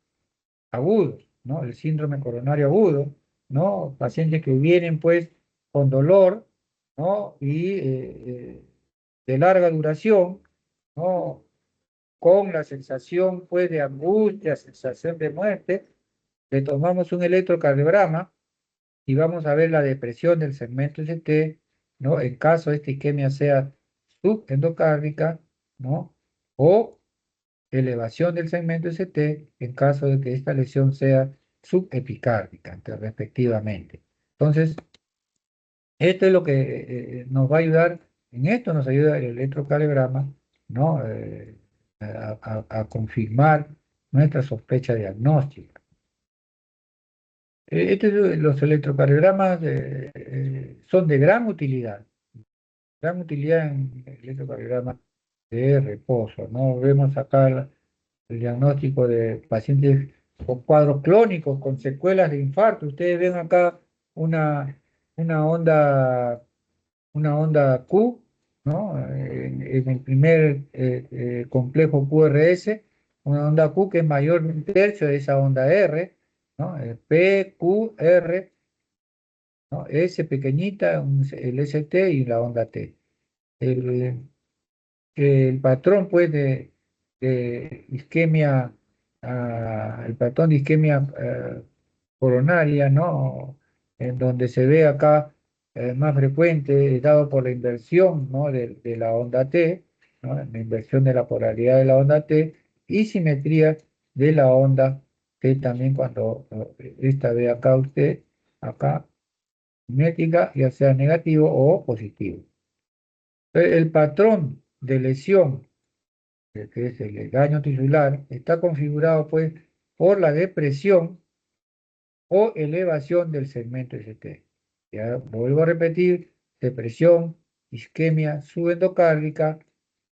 agudos, ¿no? El síndrome coronario agudo, ¿no? Pacientes que vienen pues con dolor, ¿no? Y de larga duración, ¿no? Con la sensación pues de angustia, sensación de muerte, le tomamos un electrocardiograma y vamos a ver la depresión del segmento ST, ¿no? En caso de esta isquemia sea subendocárdica, ¿no? O elevación del segmento ST en caso de que esta lesión sea subepicárdica, respectivamente. Entonces, esto es lo que nos va a ayudar, en esto nos ayuda el electrocardiograma, ¿no? A confirmar nuestra sospecha diagnóstica. Los electrocardiogramas son de gran utilidad en el electrocardiograma de reposo, ¿no? Vemos acá el diagnóstico de pacientes con cuadros clónicos, con secuelas de infarto. Ustedes ven acá una, una onda, una onda Q, ¿no? En el primer complejo QRS, una onda Q que es mayor de un tercio de esa onda R, ¿no? P, Q, R, ¿no? S pequeñita, el ST y la onda T. El, el patrón pues de isquemia, el patrón de isquemia coronaria, ¿no? En donde se ve acá más frecuente, dado por la inversión, ¿no? de la onda T, ¿no? La inversión de la polaridad de la onda T y simetría de la onda T también cuando esta ve acá usted, acá, simétrica, ya sea negativo o positivo. El patrón de lesión que es el daño tisular, está configurado pues por la depresión o elevación del segmento ST. Ya vuelvo a repetir, depresión, isquemia subendocárdica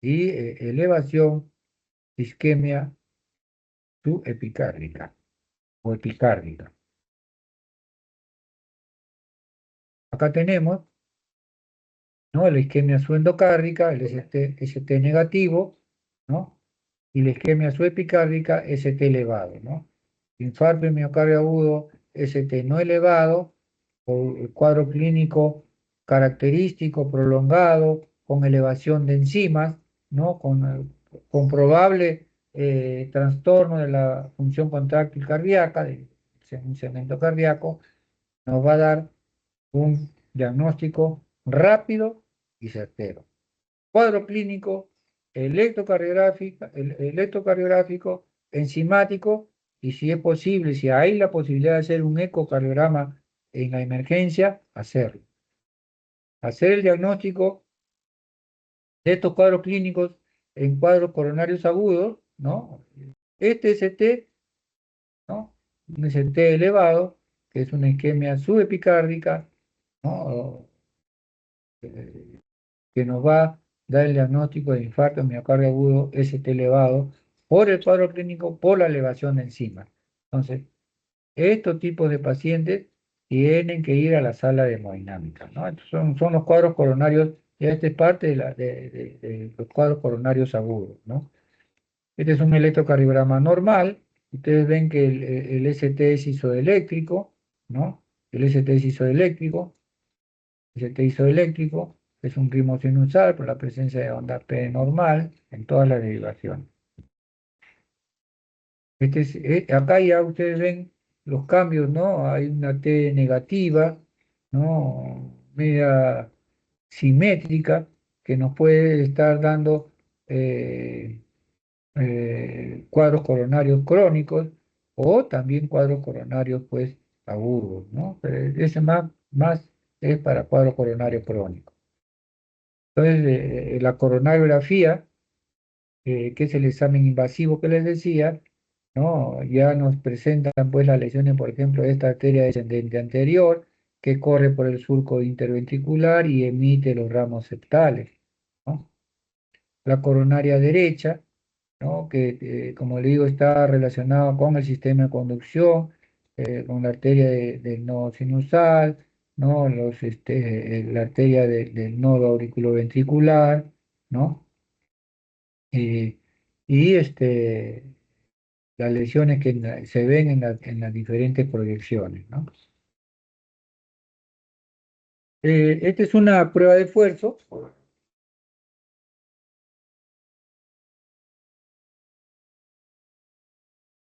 y elevación, isquemia subepicárdica o epicárdica. Acá tenemos, ¿no? La isquemia subendocárdica, el ST negativo, ¿no? Y la isquemia subepicárdica, ST elevado, ¿no? Infarto de miocardio agudo, ST no elevado, o el cuadro clínico característico, prolongado, con elevación de enzimas, ¿no? Con probable trastorno de la función contráctil cardíaca, de un segmento cardíaco, nos va a dar un diagnóstico rápido y certero. Cuadro clínico, electrocardiográfico, enzimático, y si es posible, si hay la posibilidad de hacer un ecocardiograma en la emergencia, hacerlo. Hacer el diagnóstico de estos cuadros clínicos en cuadros coronarios agudos, ¿no? Este ST, ¿no? Un ST elevado, que es una isquemia subepicárdica, ¿no? Que nos va a dar el diagnóstico de infarto miocardio agudo ST elevado por el cuadro clínico, por la elevación de enzimas. Entonces, estos tipos de pacientes tienen que ir a la sala de hemodinámica, ¿no? Estos son los cuadros coronarios, y esta es parte de los cuadros coronarios agudos, ¿no? Este es un electrocardiograma normal. Ustedes ven que el ST es isoeléctrico, ¿no? El ST es isoeléctrico. ST isoeléctrico es un ritmo sinusal por la presencia de onda P normal en todas las derivaciones. Acá ya ustedes ven los cambios, ¿no? Hay una T negativa, ¿no? Media simétrica que nos puede estar dando cuadros coronarios crónicos o también cuadros coronarios, pues, agudos, ¿no? Pero ese más es para cuadros coronarios crónicos. Entonces, la coronariografía, que es el examen invasivo que les decía, ¿no? Ya nos presentan pues las lesiones, por ejemplo, de esta arteria descendente anterior, que corre por el surco interventricular y emite los ramos septales, ¿no? La coronaria derecha, ¿no? Que, como le digo, está relacionada con el sistema de conducción, con la arteria del nodo sinusal, ¿no? La arteria del nodo auriculoventricular, ¿no? y las lesiones que se ven en las diferentes proyecciones, ¿no? Esta es una prueba de esfuerzo.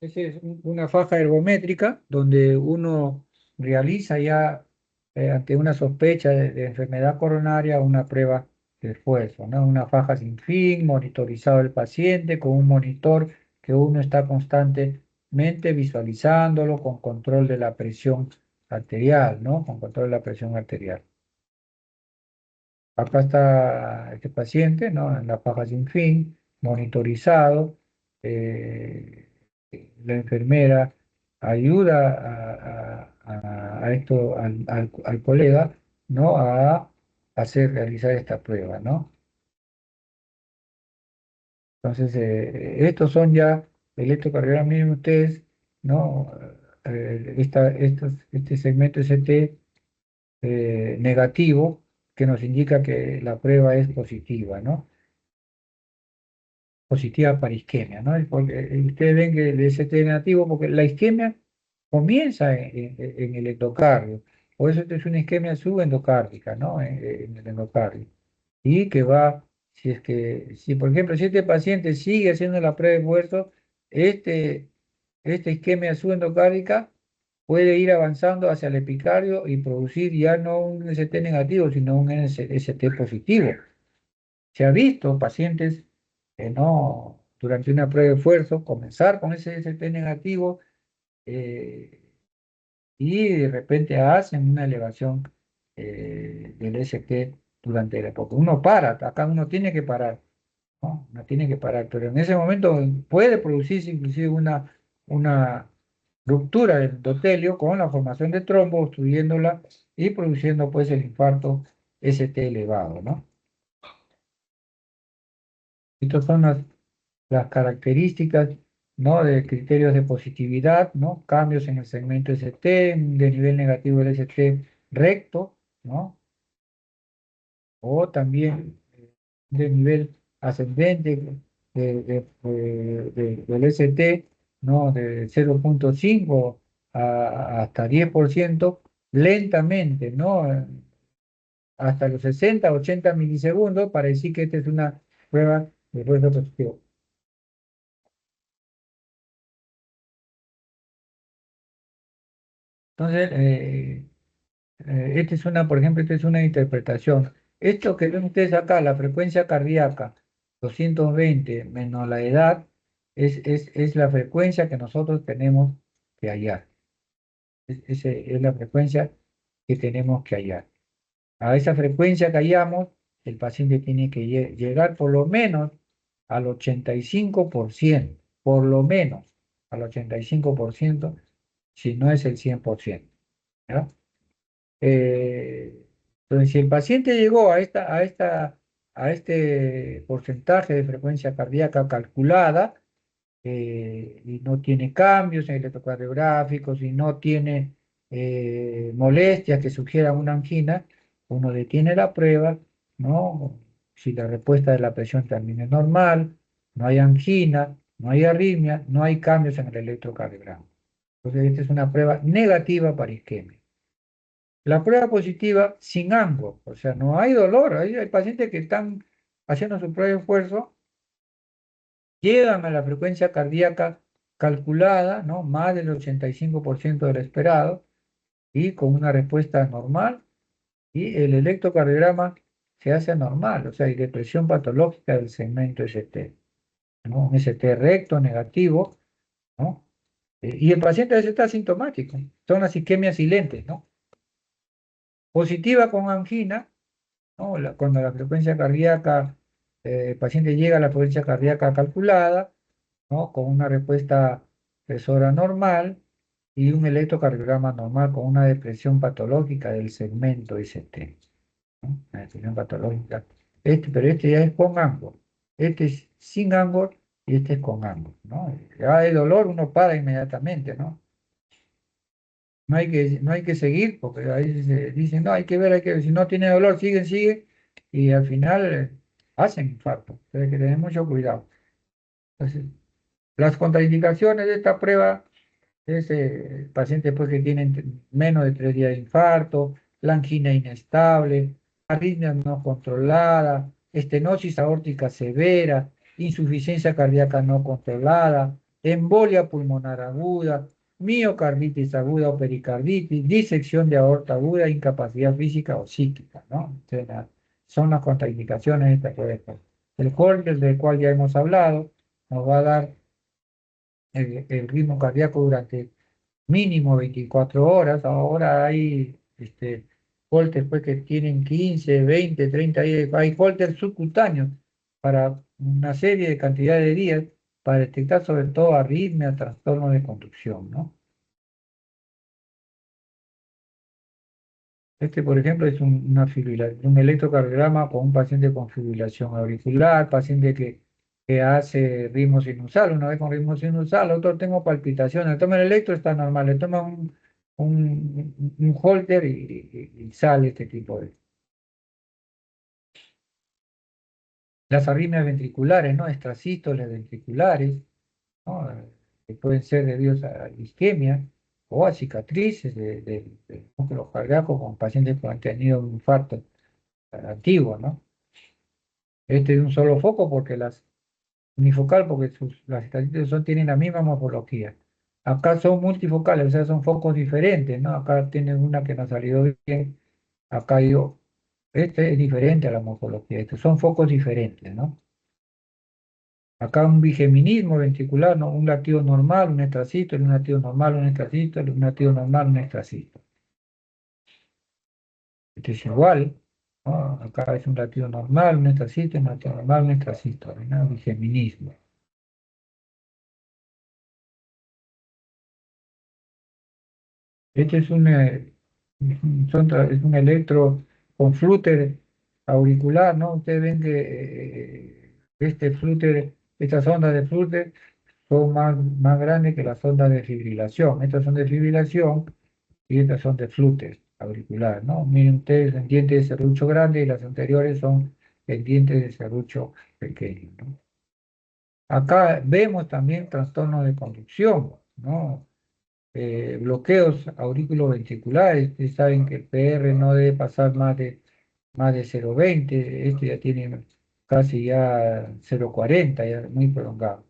Esa es una faja ergométrica donde uno realiza ya ante una sospecha de enfermedad coronaria una prueba de esfuerzo, ¿no? Una faja sin fin, monitorizado el paciente con un monitor que uno está constantemente visualizándolo con control de la presión arterial, ¿no? Con control de la presión arterial. Acá está este paciente, ¿no? En la faja sin fin, monitorizado. eh, la enfermera ayuda a esto, al colega, ¿no? A realizar esta prueba, ¿no? Entonces, estos son ya electrocardiograma, miren ustedes, ¿no? Este segmento ST negativo que nos indica que la prueba es positiva, ¿no? Positiva para isquemia, ¿no? Porque ustedes ven que el ST negativo, porque la isquemia comienza en el endocardio, por eso esta es una isquemia subendocárdica, ¿no? En el endocardio. Y que va, si por ejemplo, si este paciente sigue haciendo la prueba de esfuerzo, este, esta isquemia subendocárdica puede ir avanzando hacia el epicardio y producir ya no un ST negativo, sino un ST positivo. Se ha visto pacientes que no, durante una prueba de esfuerzo, comenzar con ese ST negativo eh, y de repente hacen una elevación del ST durante la época. Uno para, acá uno tiene que parar, ¿no? Uno tiene que parar, pero en ese momento puede producirse inclusive una ruptura del endotelio con la formación de trombo, obstruyéndola y produciendo pues el infarto ST elevado, ¿no? Estas son las características, ¿no? De criterios de positividad, ¿no? Cambios en el segmento ST, de nivel negativo del ST recto, ¿no? O también de nivel ascendente del ST, ¿no? De 0,5 hasta 10%, lentamente, ¿no? Hasta los 60, 80 milisegundos para decir que esta es una prueba de esfuerzo positivo. Entonces, esta es una, por ejemplo, esta es una interpretación. Esto que ven ustedes acá, la frecuencia cardíaca, 220 menos la edad, es la frecuencia que nosotros tenemos que hallar. Es la frecuencia que tenemos que hallar. A esa frecuencia que hallamos, el paciente tiene que llegar por lo menos al 85%, por lo menos al 85%, si no es el 100%. ¿Ya? Entonces, si el paciente llegó a este porcentaje de frecuencia cardíaca calculada y no tiene cambios en electrocardiográficos y no tiene molestias que sugieran una angina, uno detiene la prueba, ¿no? Si la respuesta de la presión también es normal, no hay angina, no hay arritmia, no hay cambios en el electrocardiograma. Entonces, esta es una prueba negativa para isquemia. La prueba positiva sin ambos, o sea, no hay dolor. Hay pacientes que están haciendo su prueba de esfuerzo, llegan a la frecuencia cardíaca calculada, ¿no? Más del 85% del esperado, y con una respuesta normal, y el electrocardiograma se hace normal, o sea, hay depresión patológica del segmento ST, ¿no? Un ST recto, negativo, ¿no? Y el paciente a veces está asintomático, son las isquemias silentes, ¿no? Positiva con angina, ¿no? Cuando la frecuencia cardíaca, el paciente llega a la frecuencia cardíaca calculada, ¿no? Con una respuesta presora normal y un electrocardiograma normal con una depresión patológica del segmento ST, ¿no? Una depresión patológica. Pero este ya es con ángulo. Este es sin ángulo y este es con ángulo, ¿no? Ya hay dolor, uno para inmediatamente, ¿no? No hay que seguir, porque ahí se dicen, no, hay que ver, si no tiene dolor, sigue, y al final hacen infarto. Entonces hay que tener mucho cuidado. Entonces, las contraindicaciones de esta prueba es pacientes pues, que tienen menos de 3 días de infarto, la angina inestable, arritmia no controlada, estenosis aórtica severa, insuficiencia cardíaca no controlada, embolia pulmonar aguda, miocarditis aguda o pericarditis, disección de aorta aguda, incapacidad física o psíquica, ¿no? O sea, son las contraindicaciones de esta prueba. El Holter, del cual ya hemos hablado, nos va a dar el ritmo cardíaco durante mínimo 24 horas. Ahora hay Holter pues, que tienen 15, 20, 30 días. Hay Holter subcutáneos para una serie de cantidad de días para detectar sobre todo arritmia, trastorno de conducción, ¿no? Por ejemplo, es un electrocardiograma con un paciente con fibrilación auricular, paciente que hace ritmo sinusal. Una vez con ritmo sinusal, otro tengo palpitaciones. Le toma el electro, está normal. Le toma un Holter y sale este tipo de. Las arritmias ventriculares, ¿no? Extrasístoles ventriculares, ¿no? Que pueden ser debidos a isquemia o a cicatrices del núcleo cardíaco con pacientes que han tenido un infarto antiguo, ¿no? De un solo foco porque unifocal porque las estadísticas tienen la misma morfología. Acá son multifocales, o sea, son focos diferentes, ¿no? Acá tienen una que no ha salido bien, acá yo, este es diferente a la morfología, estos son focos diferentes, ¿no? Acá un bigeminismo ventricular, ¿no? Un latido normal, un extrasístole, un latido normal, un extrasístole, un latido normal, un extrasístole. Este es igual, ¿no? Acá es un latido normal, un extrasístole, un latido normal, un extrasístole, ¿no? Bigeminismo. Este es un electro con flúter auricular, ¿no? Ustedes ven que este flúter, estas ondas de flúter son más grandes que las ondas de fibrilación. Estas son de fibrilación y estas son de flúter auricular, ¿no? Miren ustedes el diente de serrucho grande y las anteriores son el diente de serrucho pequeño, ¿no? Acá vemos también trastornos de conducción, ¿no? Bloqueos auriculoventriculares. Ustedes saben que el PR no debe pasar más de 0,20, este ya tiene casi ya 0,40, ya muy prolongado.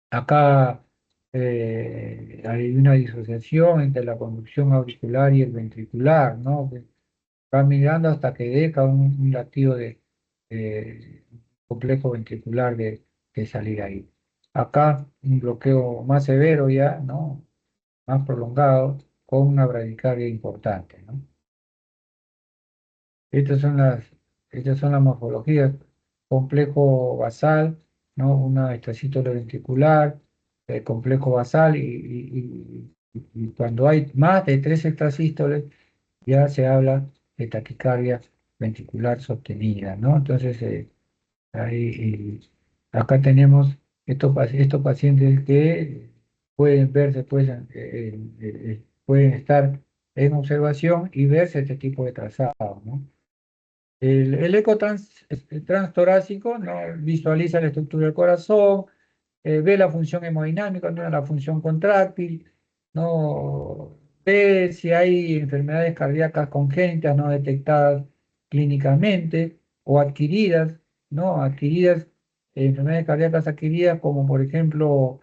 Acá hay una disociación entre la conducción auricular y el ventricular, ¿no? Que va migrando hasta que deja un latido de complejo ventricular de salir ahí. Acá un bloqueo más severo ya, ¿no? Más prolongado, con una bradicardia importante, ¿no? Estas son las, estas son las morfologías. Complejo basal, ¿no? Una extrasístole ventricular, complejo basal, y cuando hay más de 3 extrasístoles, ya se habla de taquicardia ventricular sostenida, ¿no? Entonces, acá tenemos estos pacientes que pueden verse, pueden estar en observación y verse este tipo de trazados, ¿no? El eco transtorácico, ¿no? Visualiza la estructura del corazón, ve la función hemodinámica, ¿no? La función contráctil, ¿no? Ve si hay enfermedades cardíacas congénitas no detectadas clínicamente o adquiridas, ¿no? Enfermedades cardíacas adquiridas como por ejemplo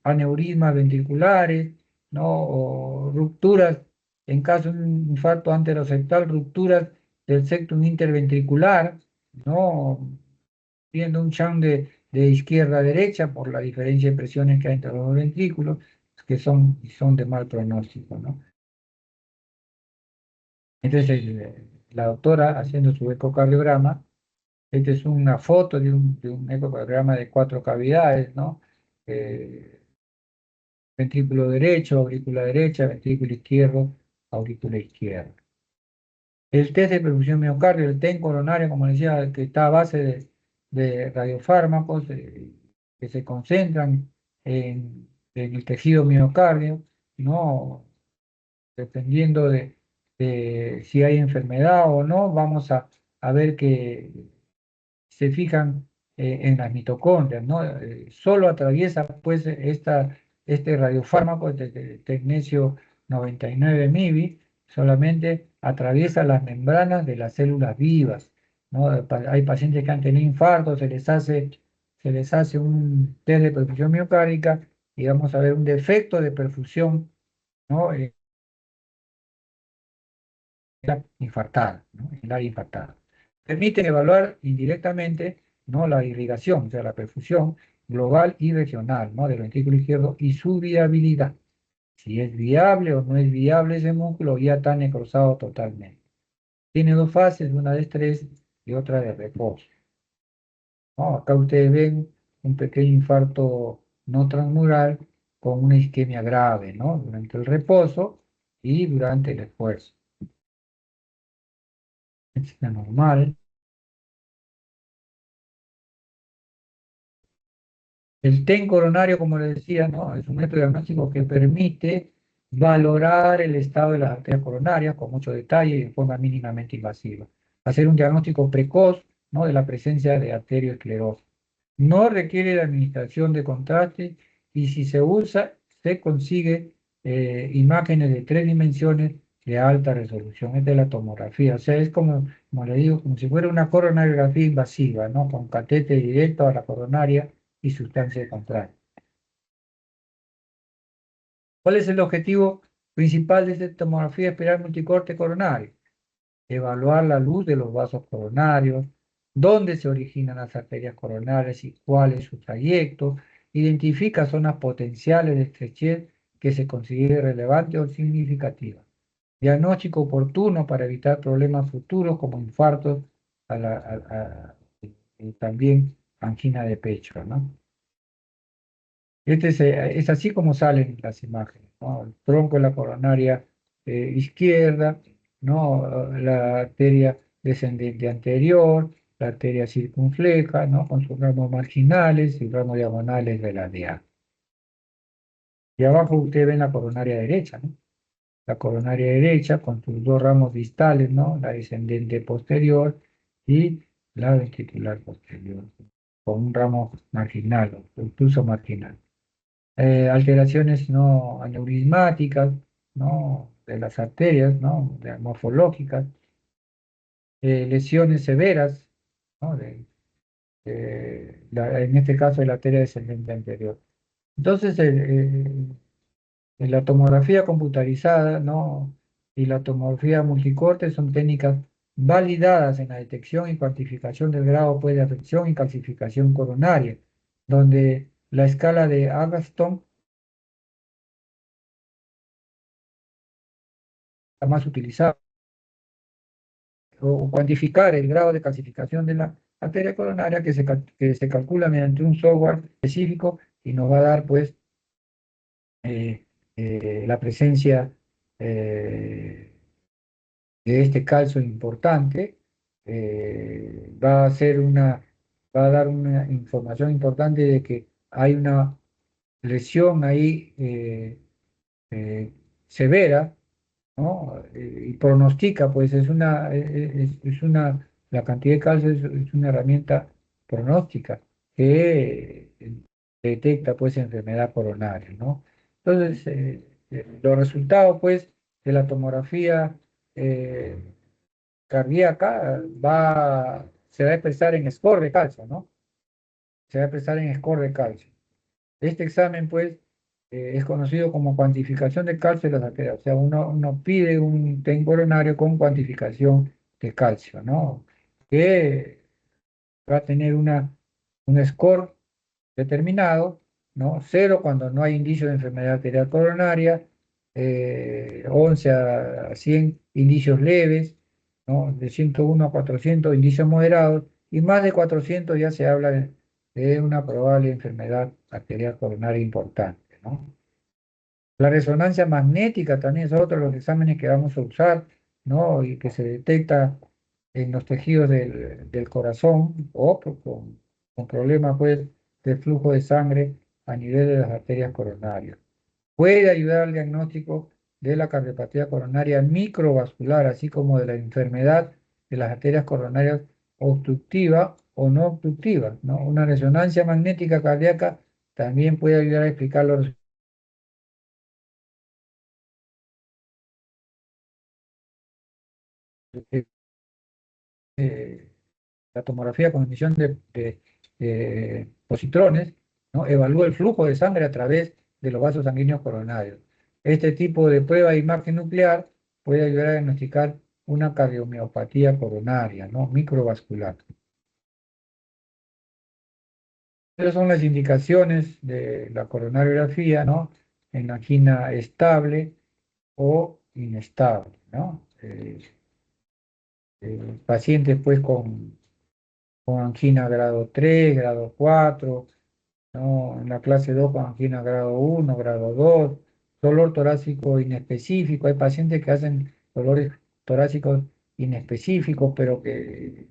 aneurismas ventriculares, ¿no? O rupturas, en caso de un infarto anteroseptal, rupturas del septum interventricular, ¿no? Viendo un chant de izquierda a derecha por la diferencia de presiones que hay entre los dos ventrículos, que son de mal pronóstico, ¿no? Entonces, la doctora haciendo su ecocardiograma, esta es una foto de un ecocardiograma de 4 cavidades, ¿no? Eh, Ventrículo derecho, aurícula derecha, ventrículo izquierdo, aurícula izquierda. El test de perfusión miocardio, el TEN coronario, como decía, que está a base de radiofármacos que se concentran en el tejido miocardio, ¿no? Dependiendo de si hay enfermedad o no, vamos a ver que se fijan en las mitocondrias, ¿no? Solo atraviesa pues este radiofármaco de tecnesio 99 MIB, solamente atraviesa las membranas de las células vivas, ¿no? Hay pacientes que han tenido infartos, se les hace un test de perfusión miocárdica y vamos a ver un defecto de perfusión, ¿no? La infartada, ¿no? En el área infartada. Permiten evaluar indirectamente, ¿no? La irrigación, o sea, la perfusión global y regional, ¿no? Del ventrículo izquierdo y su viabilidad. Si es viable o no es viable ese músculo, ya está necrosado totalmente. Tiene dos fases, una de estrés y otra de reposo, ¿no? Acá ustedes ven un pequeño infarto no transmural con una isquemia grave, ¿no? Durante el reposo y durante el esfuerzo. Es normal. El TEN coronario, como les decía, ¿no? Es un método diagnóstico que permite valorar el estado de las arterias coronarias con mucho detalle y de forma mínimamente invasiva. Hacer un diagnóstico precoz, ¿no? De la presencia de arteriosclerosis. No requiere la administración de contraste y si se usa, se consigue imágenes de 3 dimensiones de alta resolución. Es de la tomografía. O sea, es como le digo, como si fuera una coronariografía invasiva, ¿no? Con catéter directo a la coronaria y sustancia de contraste. ¿Cuál es el objetivo principal de esta tomografía espiral multicorte coronario? Evaluar la luz de los vasos coronarios, dónde se originan las arterias coronarias y cuál es su trayecto, identifica zonas potenciales de estrechez que se considere relevante o significativa. Diagnóstico oportuno para evitar problemas futuros como infartos y también angina de pecho, ¿no? Es así como salen las imágenes, ¿no? El tronco de la coronaria izquierda, ¿no? La arteria descendente anterior, la arteria circunfleja, ¿no? Con sus ramos marginales y ramos diagonales de la DA. Y abajo ustedes ven la coronaria derecha, ¿no? La coronaria derecha con sus dos ramos distales, ¿no? La descendente posterior y la ventricular posterior, con un ramo marginal, obtuso marginal. Alteraciones no aneurismáticas, ¿no? De las arterias, ¿no? Morfológicas, lesiones severas, ¿no? En este caso de la arteria descendente anterior. Entonces, la tomografía computarizada, ¿no? Y la tomografía multicorte son técnicas validadas en la detección y cuantificación del grado pues, de afección y calcificación coronaria, donde la escala de Agatston, la más utilizada, o cuantificar el grado de calcificación de la arteria coronaria que se calcula mediante un software específico y nos va a dar pues eh, la presencia de este calcio importante, va a dar una información importante de que hay una lesión ahí severa, ¿no? Y pronostica, pues la cantidad de calcio es una herramienta pronóstica que detecta, pues, enfermedad coronaria, ¿no? Entonces, los resultados, pues, de la tomografía cardíaca se va a expresar en score de calcio, ¿no? Se va a expresar en score de calcio. Este examen, pues, es conocido como cuantificación de calcio de las arterias. O sea, uno pide un TEN coronario con cuantificación de calcio, ¿no? Que va a tener un score determinado, ¿no? 0 cuando no hay indicio de enfermedad arterial coronaria, 11 a 100 indicios leves, ¿no? De 101 a 400 indicios moderados, y más de 400 ya se habla de una probable enfermedad arterial coronaria importante, ¿no? La resonancia magnética también es otro de los exámenes que vamos a usar, ¿no? Y que se detecta en los tejidos del corazón o con problemas, pues, de flujo de sangre a nivel de las arterias coronarias. Puede ayudar al diagnóstico de la cardiopatía coronaria microvascular, así como de la enfermedad de las arterias coronarias obstructiva o no obstructiva, ¿no? Una resonancia magnética cardíaca también puede ayudar a explicar los eh, la tomografía con emisión de positrones, ¿no? Evalúa el flujo de sangre a través de los vasos sanguíneos coronarios. Este tipo de prueba de imagen nuclear puede ayudar a diagnosticar una cardiomiopatía coronaria, ¿no? Microvascular. Esas son las indicaciones de la coronariografía, ¿no? En angina estable o inestable, ¿no? Pacientes pues con angina grado 3, grado 4, ¿no? En la clase 2 con angina grado 1, grado 2, dolor torácico inespecífico. Hay pacientes que hacen dolores torácicos inespecíficos, pero que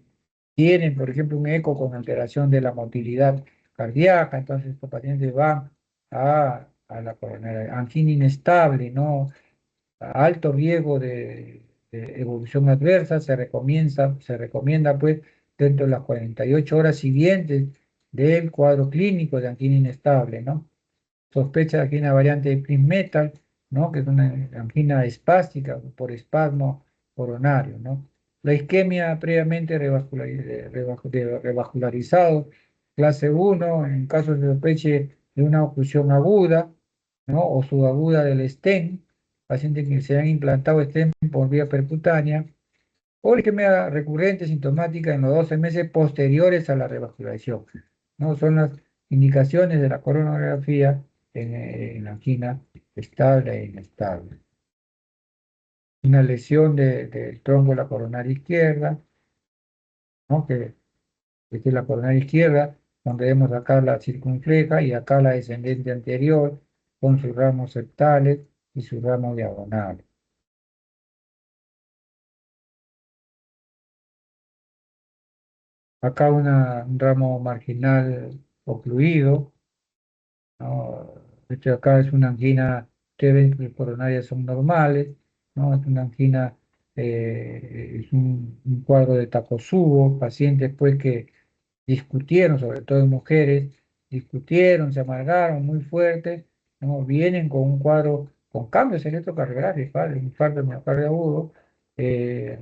tienen, por ejemplo, un eco con alteración de la motilidad cardíaca. Entonces, estos pacientes van a la coronaria. Angina inestable, ¿no? Alto riesgo de evolución adversa, se recomienda pues dentro de las 48 horas siguientes del cuadro clínico de angina inestable, ¿no? Sospecha de angina variante de Prince-Metal, ¿no? Que es una angina espástica por espasmo coronario, ¿no? La isquemia previamente revascularizado, clase 1 en casos de sospecha de una oclusión aguda, ¿no? O subaguda del stent, pacientes que se han implantado stent por vía percutánea, o isquemia recurrente sintomática en los 12 meses posteriores a la revascularización, ¿no? Son las indicaciones de la coronografía en angina estable e inestable. Una lesión del tronco de la coronaria izquierda, ¿no? Que es la coronaria izquierda, donde vemos acá la circunfleja y acá la descendente anterior, con sus ramos septales y sus ramos diagonales. Acá un ramo marginal ocluido, ¿no? Este acá es una angina, ustedes ven que las coronarias son normales, ¿no? Es una angina, es un cuadro de Takotsubo, pacientes pues que discutieron, sobre todo en mujeres, discutieron, se amargaron muy fuerte, ¿no? Vienen con un cuadro con cambios electrocardiográficos, ¿vale? Infarto de miocardio agudo, eh,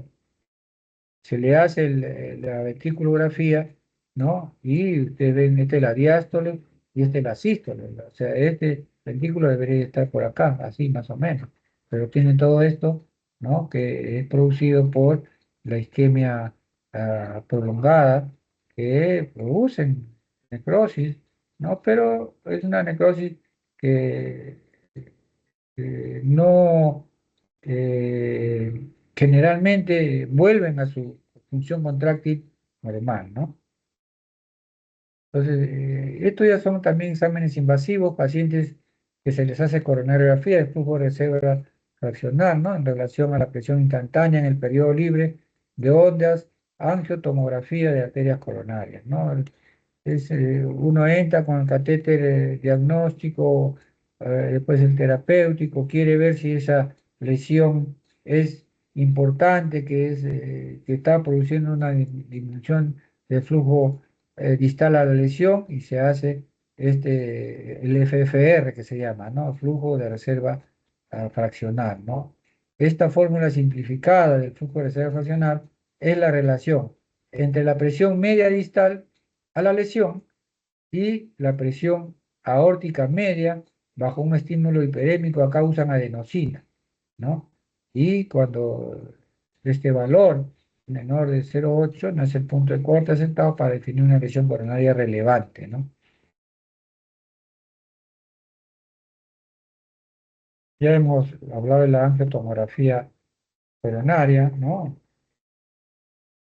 se le hace la ventriculografía, ¿no? Y ustedes ven, esta es la diástole y esta es la sístole. O sea, este ventrículo debería estar por acá, así más o menos. Pero tiene todo esto, ¿no? Que es producido por la isquemia prolongada que producen necrosis, ¿no? Pero es una necrosis que no generalmente vuelven a su función contráctil normal, ¿no? Entonces, estos ya son también exámenes invasivos, pacientes que se les hace coronariografía de flujo de células fraccional, ¿no? En relación a la presión instantánea en el periodo libre de ondas, angiotomografía de arterias coronarias, ¿no? Uno entra con el catéter diagnóstico, después el terapéutico, quiere ver si esa lesión es importante, que está produciendo una disminución del flujo distal a la lesión y se hace el FFR que se llama, ¿no? Flujo de reserva fraccional, ¿no? Esta fórmula simplificada del flujo de reserva fraccional es la relación entre la presión media distal a la lesión y la presión aórtica media bajo un estímulo hiperémico a causa adenosina, ¿no? Y cuando este valor menor de 0,8 no es el punto de corte aceptado para definir una lesión coronaria relevante, ¿no? Ya hemos hablado de la angiotomografía coronaria, ¿no?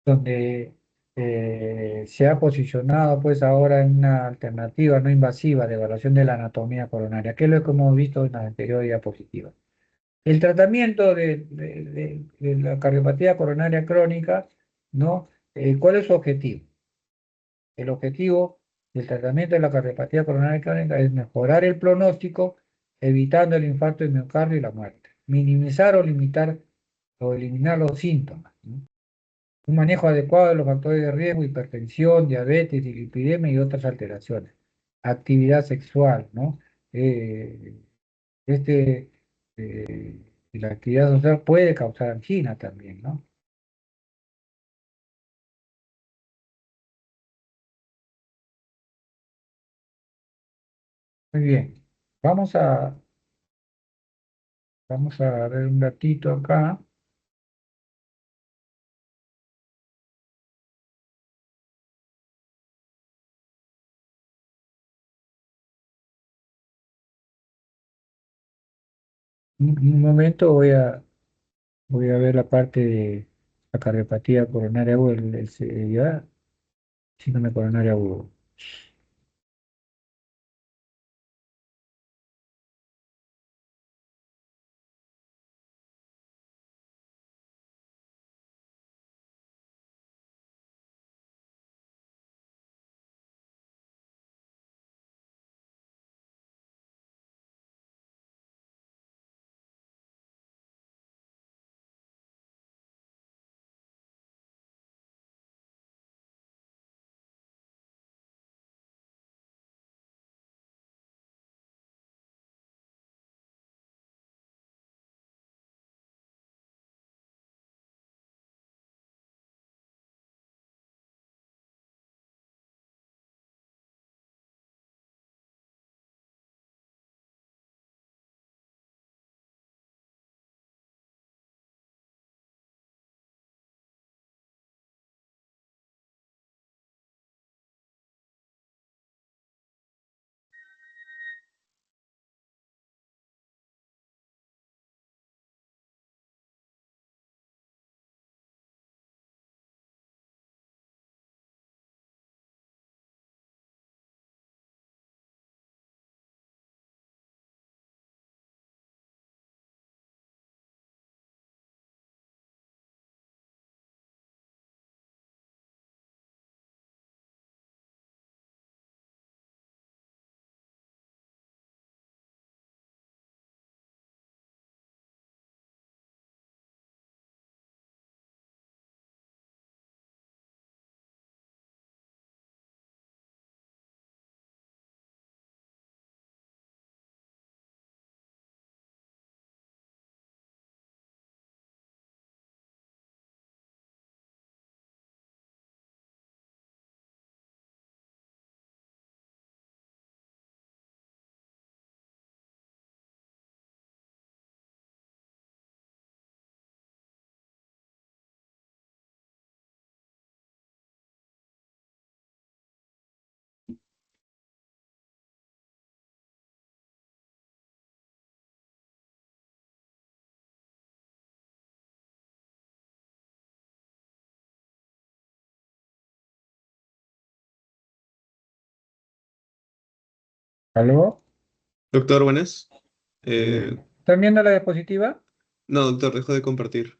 Donde se ha posicionado pues ahora en una alternativa no invasiva de evaluación de la anatomía coronaria, que es lo que hemos visto en la anterior diapositiva. El tratamiento de la cardiopatía coronaria crónica, ¿no? ¿Cuál es su objetivo? El objetivo del tratamiento de la cardiopatía coronaria crónica es mejorar el pronóstico, evitando el infarto de miocardio y la muerte, minimizar o limitar o eliminar los síntomas, ¿no? Un manejo adecuado de los factores de riesgo, hipertensión, diabetes, dislipidemia y otras alteraciones. Actividad sexual, ¿no? Eh, este, la actividad sexual puede causar angina también, ¿no? Muy bien. Vamos a, vamos a ver un ratito acá. Un momento voy a ver la parte de la cardiopatía coronaria aguda, ya, síndrome coronario agudo. ¿Aló? Doctor, buenas. Bien. Eh, ¿Están viendo la diapositiva? no, doctor, dejo de compartir.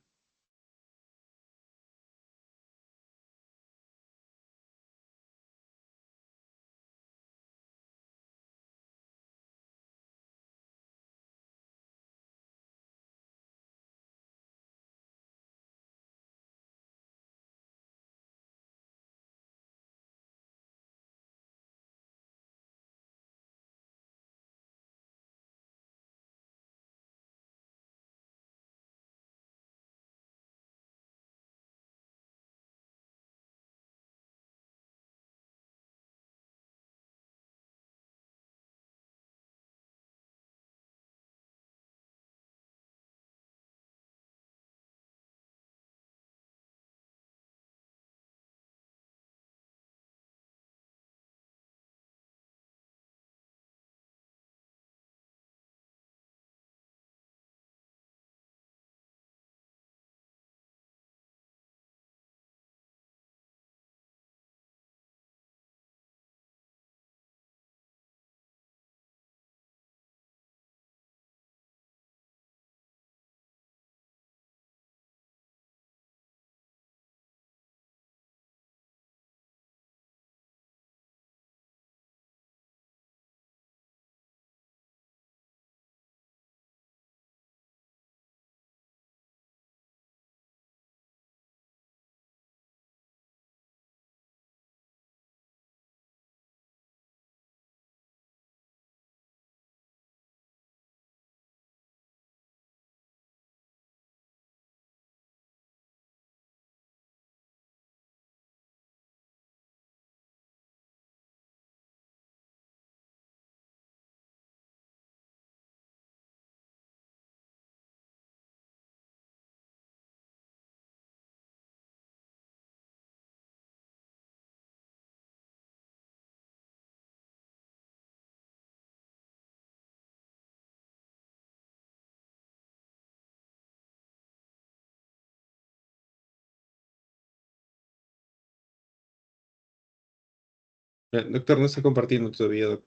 Doctor, no está compartiendo todavía, doc.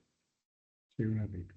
Sí, un ratito.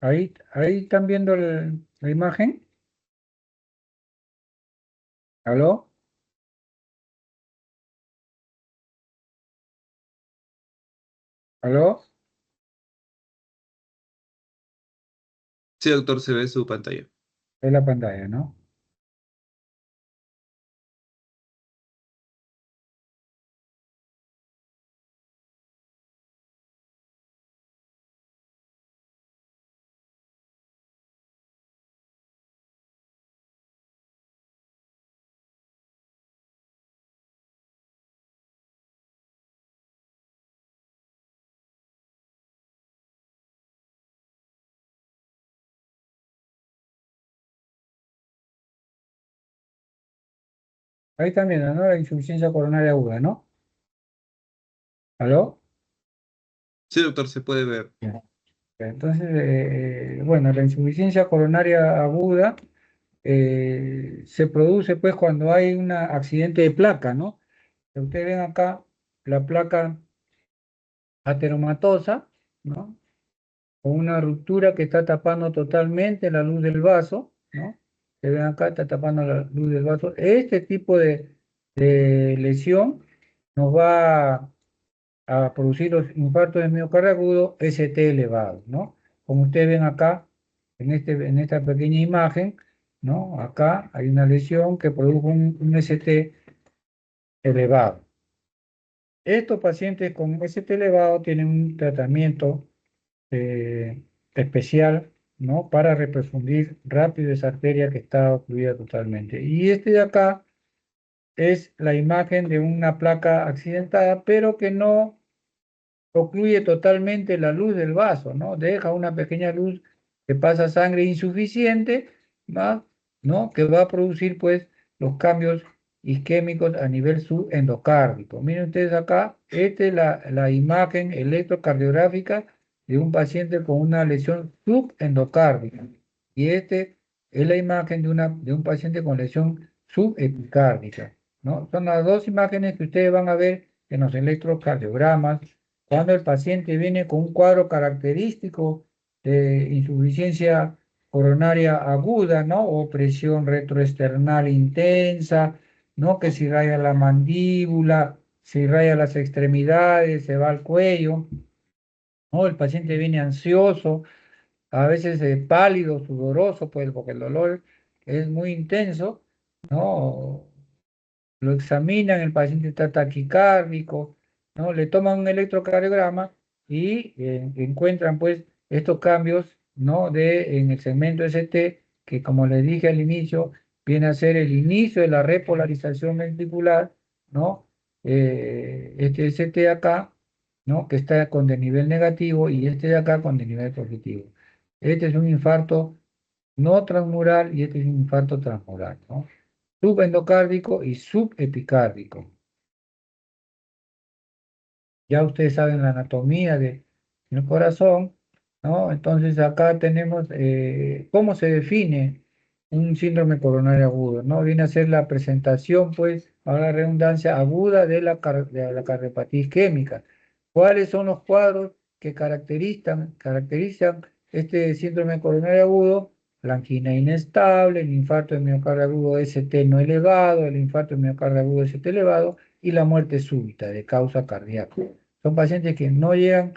Ahí están viendo la imagen. ¿Aló? ¿Aló? Sí, doctor, se ve su pantalla. Es la pantalla, ¿no? Ahí están viendo, ¿no? La insuficiencia coronaria aguda, ¿no? ¿Aló? Sí, doctor, se puede ver. Ya. Entonces, bueno, la insuficiencia coronaria aguda se produce pues cuando hay un accidente de placa, ¿no? Ustedes ven acá la placa ateromatosa, ¿no? Con una ruptura que está tapando totalmente la luz del vaso, ¿no? Se ven acá, está tapando la luz del vaso. Este tipo de lesión nos va a producir los infartos de miocardio agudo ST elevado, ¿no? Como ustedes ven acá, en esta pequeña imagen, ¿no? Acá hay una lesión que produjo un ST elevado. Estos pacientes con ST elevado tienen un tratamiento especial, ¿no? Para reperfundir rápido esa arteria que está ocluida totalmente. Y este de acá es la imagen de una placa accidentada, pero que no ocluye totalmente la luz del vaso, ¿no? Deja una pequeña luz que pasa sangre insuficiente, ¿no? ¿No? Que va a producir, pues, los cambios isquémicos a nivel subendocárdico. Miren ustedes acá, esta es la imagen electrocardiográfica de un paciente con una lesión subendocárdica. Y este es la imagen de un paciente con lesión subepicárdica, ¿no? Son las dos imágenes que ustedes van a ver en los electrocardiogramas cuando el paciente viene con un cuadro característico de insuficiencia coronaria aguda, ¿no? O presión retroesternal intensa, ¿no? Que se irradia la mandíbula, se irradia las extremidades, se va al cuello, ¿no? El paciente viene ansioso, a veces pálido, sudoroso, pues, porque el dolor es muy intenso, ¿no? Lo examinan, el paciente está taquicárdico, ¿no? Le toman un electrocardiograma y encuentran pues estos cambios, ¿no? En el segmento ST, que como les dije al inicio, viene a ser el inicio de la repolarización ventricular, ¿no? Este ST acá, ¿no? Que está con desnivel negativo y este de acá con desnivel positivo. Este es un infarto no transmural y este es un infarto transmural, ¿no? Subendocárdico y subepicárdico. Ya ustedes saben la anatomía del corazón, ¿no? Entonces acá tenemos cómo se define un síndrome coronario agudo, ¿no? Viene a ser la presentación, pues, a la redundancia aguda de la cardiopatía isquémica. ¿Cuáles son los cuadros que caracterizan este síndrome coronario agudo? La angina inestable, el infarto de miocardio agudo ST no elevado, el infarto de miocardio agudo ST elevado y la muerte súbita de causa cardíaca. Son pacientes que no llegan,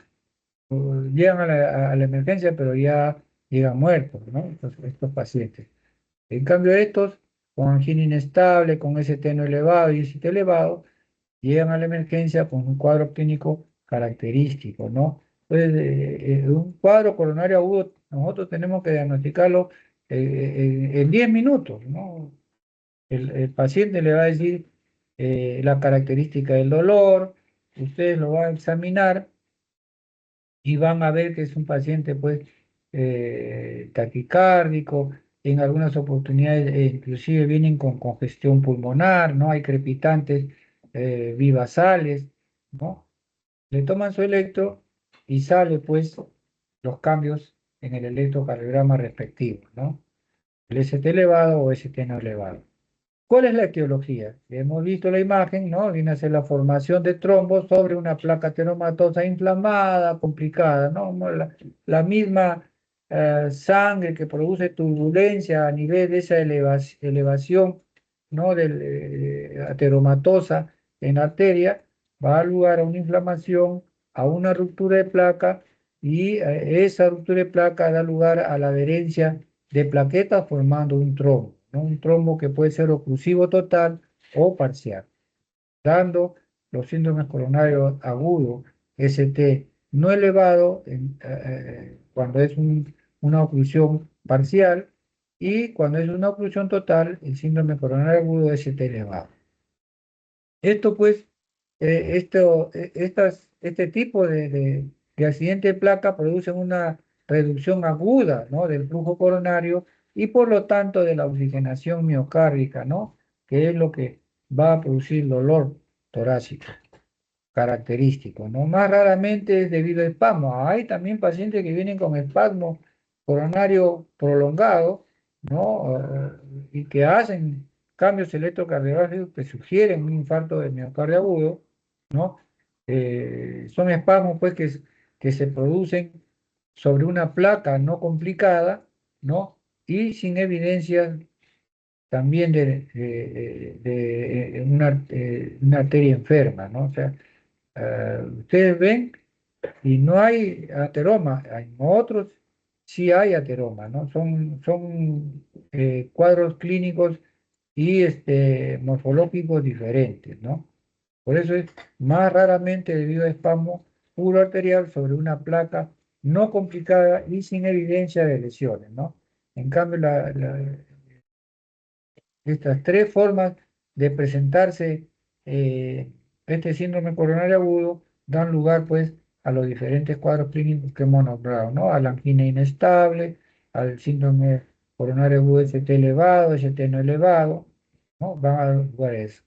llegan a la emergencia, pero ya llegan muertos, ¿no? Estos pacientes. En cambio, estos con angina inestable, con ST no elevado y ST elevado, llegan a la emergencia con un cuadro clínico característico, ¿no? Entonces, un cuadro coronario agudo, nosotros tenemos que diagnosticarlo en 10 minutos, ¿no? El paciente le va a decir la característica del dolor, ustedes lo van a examinar y van a ver que es un paciente pues taquicárdico, en algunas oportunidades inclusive vienen con congestión pulmonar, ¿no? Hay crepitantes vivasales, ¿no? Le toman su electro y sale pues los cambios en el electrocardiograma respectivo, ¿no? El ST elevado o ST no elevado. ¿Cuál es la etiología? Hemos visto la imagen, ¿no? Viene a ser la formación de trombos sobre una placa ateromatosa inflamada, complicada, ¿no? La misma sangre, que produce turbulencia a nivel de esa elevación, ¿no? Ateromatosa en la arteria, va a dar lugar a una inflamación, a una ruptura de placa, y esa ruptura de placa da lugar a la adherencia de plaquetas formando un trombo, ¿no? Un trombo que puede ser oclusivo total o parcial, dando los síndromes coronarios agudos, ST no elevado, cuando es una oclusión parcial, y cuando es una oclusión total, el síndrome coronario agudo, ST elevado. Esto pues, este tipo de accidente de placa producen una reducción aguda, ¿no? Del flujo coronario y por lo tanto de la oxigenación miocárdica, ¿no? Que es lo que va a producir dolor torácico característico, ¿no? Más raramente es debido a espasmo. Hay también pacientes que vienen con espasmo coronario prolongado, ¿no? Y que hacen cambios electrocardiográficos que sugieren un infarto de miocardio agudo, ¿no? Son espasmos, pues, que se producen sobre una placa no complicada, ¿no? Y sin evidencias también de una arteria enferma, ¿no? O sea, ustedes ven y no hay ateroma, en otros sí hay ateroma, ¿no? Son cuadros clínicos y morfológicos diferentes, ¿no? Por eso es más raramente debido a espasmo puro arterial sobre una placa no complicada y sin evidencia de lesiones, ¿no? En cambio, estas tres formas de presentarse eh, este síndrome coronario agudo dan lugar pues a los diferentes cuadros clínicos que hemos nombrado, ¿no? A la angina inestable, al síndrome coronario agudo ST elevado, ST no elevado, ¿no? Van a dar lugar a eso.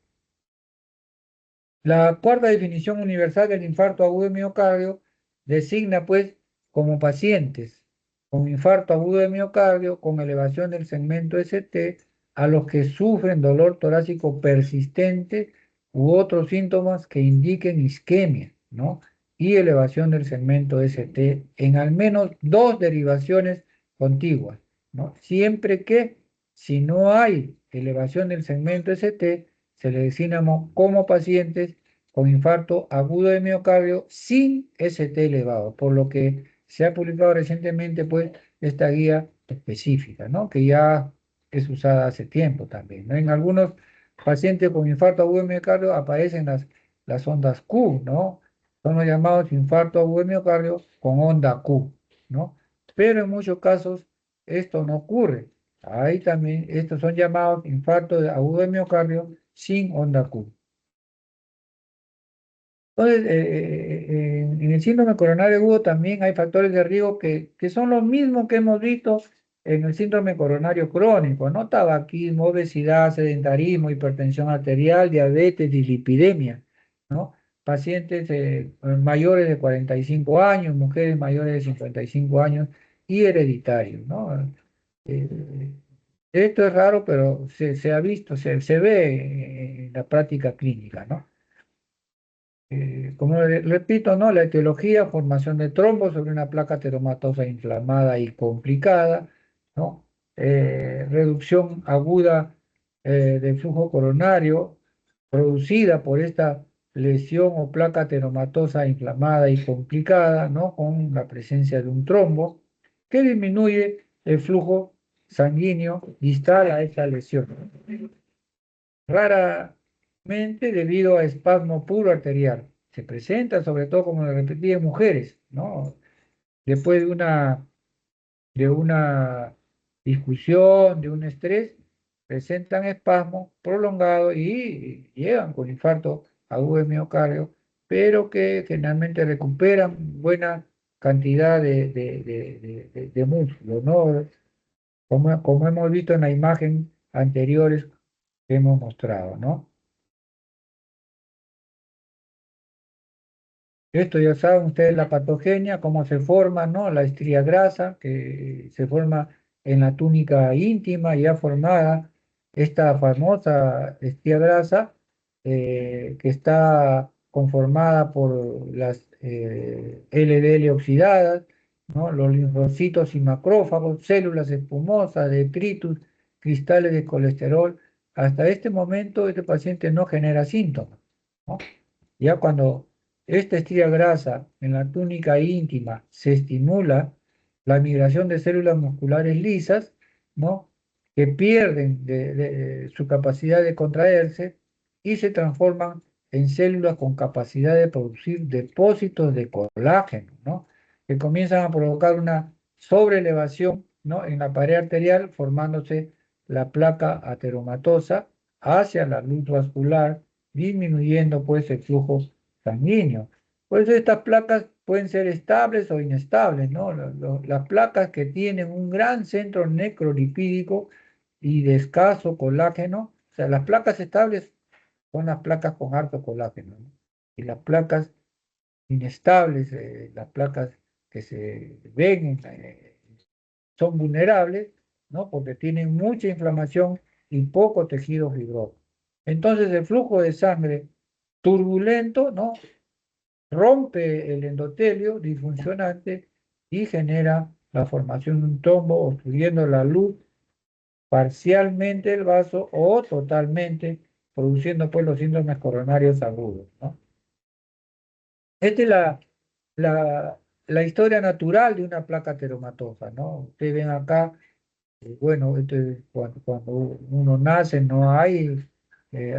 La cuarta definición universal del infarto agudo de miocardio designa pues como pacientes con infarto agudo de miocardio con elevación del segmento ST a los que sufren dolor torácico persistente u otros síntomas que indiquen isquemia, ¿no? Y elevación del segmento ST en al menos dos derivaciones contiguas, ¿no? Siempre que si no hay elevación del segmento ST, se le designa como pacientes con infarto agudo de miocardio sin ST elevado, por lo que se ha publicado recientemente pues esta guía específica, ¿no? Que ya es usada hace tiempo también, ¿no? En algunos pacientes con infarto agudo de miocardio aparecen las ondas Q, ¿no? Son los llamados infarto agudo de miocardio con onda Q, ¿no? Pero en muchos casos esto no ocurre. Ahí también, estos son llamados infarto agudo de miocardio sin onda Q. Entonces, en el síndrome coronario agudo también hay factores de riesgo que son los mismos que hemos visto en el síndrome coronario crónico, ¿no? Tabaquismo, obesidad, sedentarismo, hipertensión arterial, diabetes, dislipidemia, ¿no? Pacientes mayores de 45 años, mujeres mayores de 55 años y hereditarios, ¿no? Eh, Esto es raro, pero se ha visto, se ve en la práctica clínica, ¿no? Como repito, ¿no? La etiología, formación de trombos sobre una placa ateromatosa inflamada y complicada, ¿no? Reducción aguda del flujo coronario producida por esta lesión o placa ateromatosa inflamada y complicada, ¿no? Con la presencia de un trombo que disminuye el flujo sanguíneo distal a esta lesión. Raramente debido a espasmo puro arterial. Se presenta sobre todo, como le repetí, en mujeres, ¿no? Después de una discusión, de un estrés, presentan espasmo prolongado y llegan con infarto agudo de miocardio, pero que generalmente recuperan buena cantidad de músculo, ¿no? Como hemos visto en la imagen anteriores que hemos mostrado, ¿no? Esto ya saben ustedes la patogenia, cómo se forma, ¿no? La estría grasa que se forma en la túnica íntima ya formada, esta famosa estría grasa que está conformada por las LDL oxidadas ¿no? Los linfocitos y macrófagos, células espumosas, detritus, cristales de colesterol. Hasta este momento, este paciente no genera síntomas, ¿no? Ya cuando esta estría grasa en la túnica íntima se estimula la migración de células musculares lisas, ¿no? Que pierden su capacidad de contraerse y se transforman en células con capacidad de producir depósitos de colágeno, ¿no? Que comienzan a provocar una sobreelevación, ¿no? En la pared arterial, formándose la placa ateromatosa hacia la luz vascular, disminuyendo pues el flujo sanguíneo. Por eso estas placas pueden ser estables o inestables, ¿no? Las placas que tienen un gran centro necrolipídico y de escaso colágeno, o sea, las placas estables son las placas con harto colágeno, ¿no? Y las placas inestables, las placas que se ven, son vulnerables, ¿no? Porque tienen mucha inflamación y poco tejido fibroso. Entonces el flujo de sangre turbulento, ¿no? Rompe el endotelio disfuncionante y genera la formación de un trombo obstruyendo la luz parcialmente el vaso o totalmente, produciendo pues los síndromes coronarios agudos, ¿no? Esta es la historia natural de una placa ateromatosa, ¿no? Ustedes ven acá, bueno, cuando uno nace no hay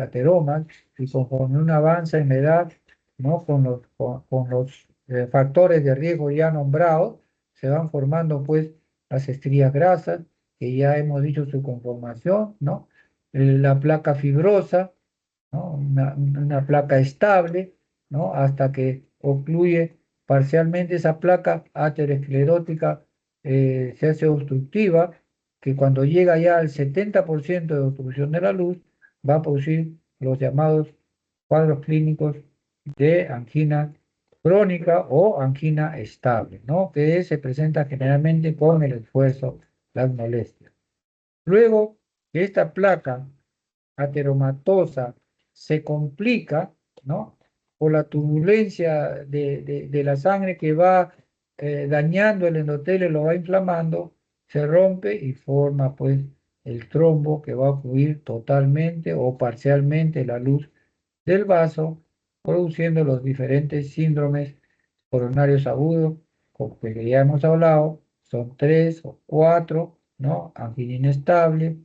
ateromas y conforme uno avanza en la edad, ¿no? Con los factores de riesgo ya nombrados, se van formando pues las estrías grasas, que ya hemos dicho su conformación, ¿no? La placa fibrosa, ¿no? Una placa estable, ¿no? Hasta que ocluye parcialmente esa placa aterosclerótica, se hace obstructiva, que cuando llega ya al 70% de obstrucción de la luz, va a producir los llamados cuadros clínicos de angina crónica o angina estable, ¿no? Que se presenta generalmente con el esfuerzo, las molestias. Luego que esta placa ateromatosa se complica, ¿no? Por la turbulencia de la sangre que va dañando el endotelio, lo va inflamando, se rompe y forma pues el trombo que va a fluir totalmente o parcialmente la luz del vaso, produciendo los diferentes síndromes coronarios agudos, como que ya hemos hablado, son tres o cuatro, ¿no? Angina inestable,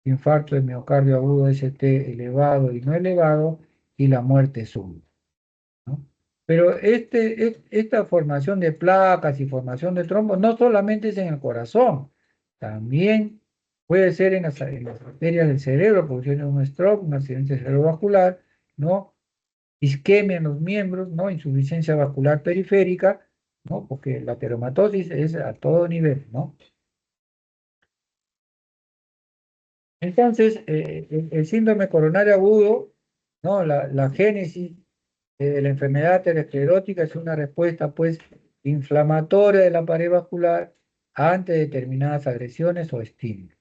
infarto de miocardio agudo ST elevado y no elevado, y la muerte súbita, ¿no? Pero esta formación de placas y formación de trombos no solamente es en el corazón, también puede ser en las arterias del cerebro, produciendo un stroke, un accidente cerebrovascular, ¿no? Isquemia en los miembros, ¿no? Insuficiencia vascular periférica, ¿no? Porque la ateromatosis es a todo nivel, ¿no? Entonces, el síndrome coronario agudo, ¿no? La génesis de la enfermedad aterosclerótica es una respuesta, pues, inflamatoria de la pared vascular ante determinadas agresiones o estímulos.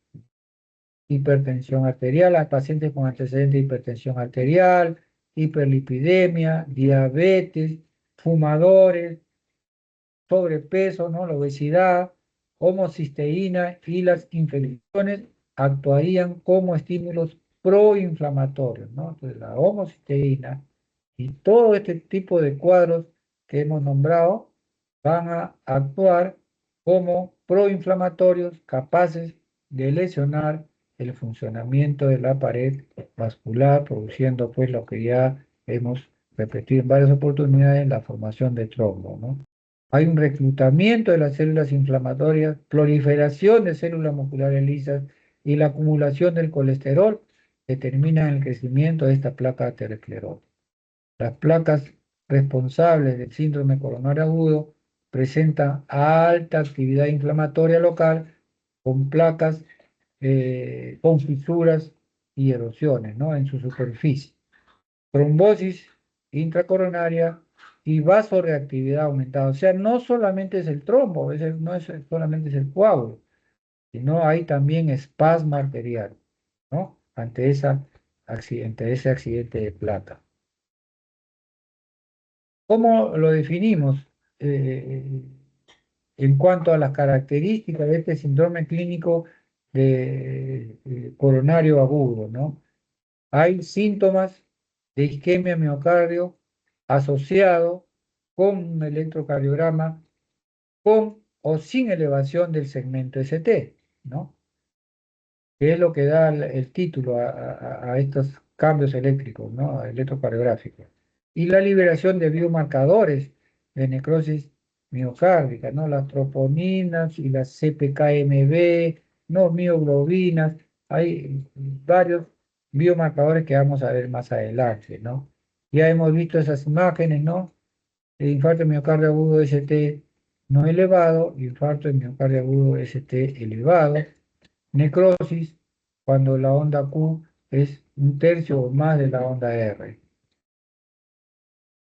Hipertensión arterial, a pacientes con antecedentes de hipertensión arterial, hiperlipidemia, diabetes, fumadores, sobrepeso, ¿no? La obesidad, homocisteína y las infecciones actuarían como estímulos proinflamatorios, ¿no? Entonces, la homocisteína y todo este tipo de cuadros que hemos nombrado van a actuar como proinflamatorios capaces de lesionar el funcionamiento de la pared vascular, produciendo pues lo que ya hemos repetido en varias oportunidades, la formación de trombo, ¿no? Hay un reclutamiento de las células inflamatorias, proliferación de células musculares lisas y la acumulación del colesterol determinan el crecimiento de esta placa aterosclerótica. Las placas responsables del síndrome coronario agudo presentan alta actividad inflamatoria local con placas con fisuras y erosiones, ¿no? En su superficie. Trombosis intracoronaria y vasoreactividad aumentada. O sea, no solamente es el trombo, no es solamente es el coágulo, sino hay también espasmo arterial, ¿no? Ante ese accidente de placa. ¿Cómo lo definimos? en cuanto a las características de este síndrome clínico de coronario agudo, ¿no? Hay síntomas de isquemia miocardio asociado con un electrocardiograma con o sin elevación del segmento ST, ¿no? Que es lo que da el título a estos cambios eléctricos, ¿no? Electrocardiográficos. Y la liberación de biomarcadores de necrosis miocárdica, ¿no? Las troponinas y las CPKMB, no mioglobinas, hay varios biomarcadores que vamos a ver más adelante, ¿no? Ya hemos visto esas imágenes, ¿no? El infarto de miocardio agudo ST no elevado, infarto de miocardio agudo ST elevado, necrosis cuando la onda Q es un tercio o más de la onda R.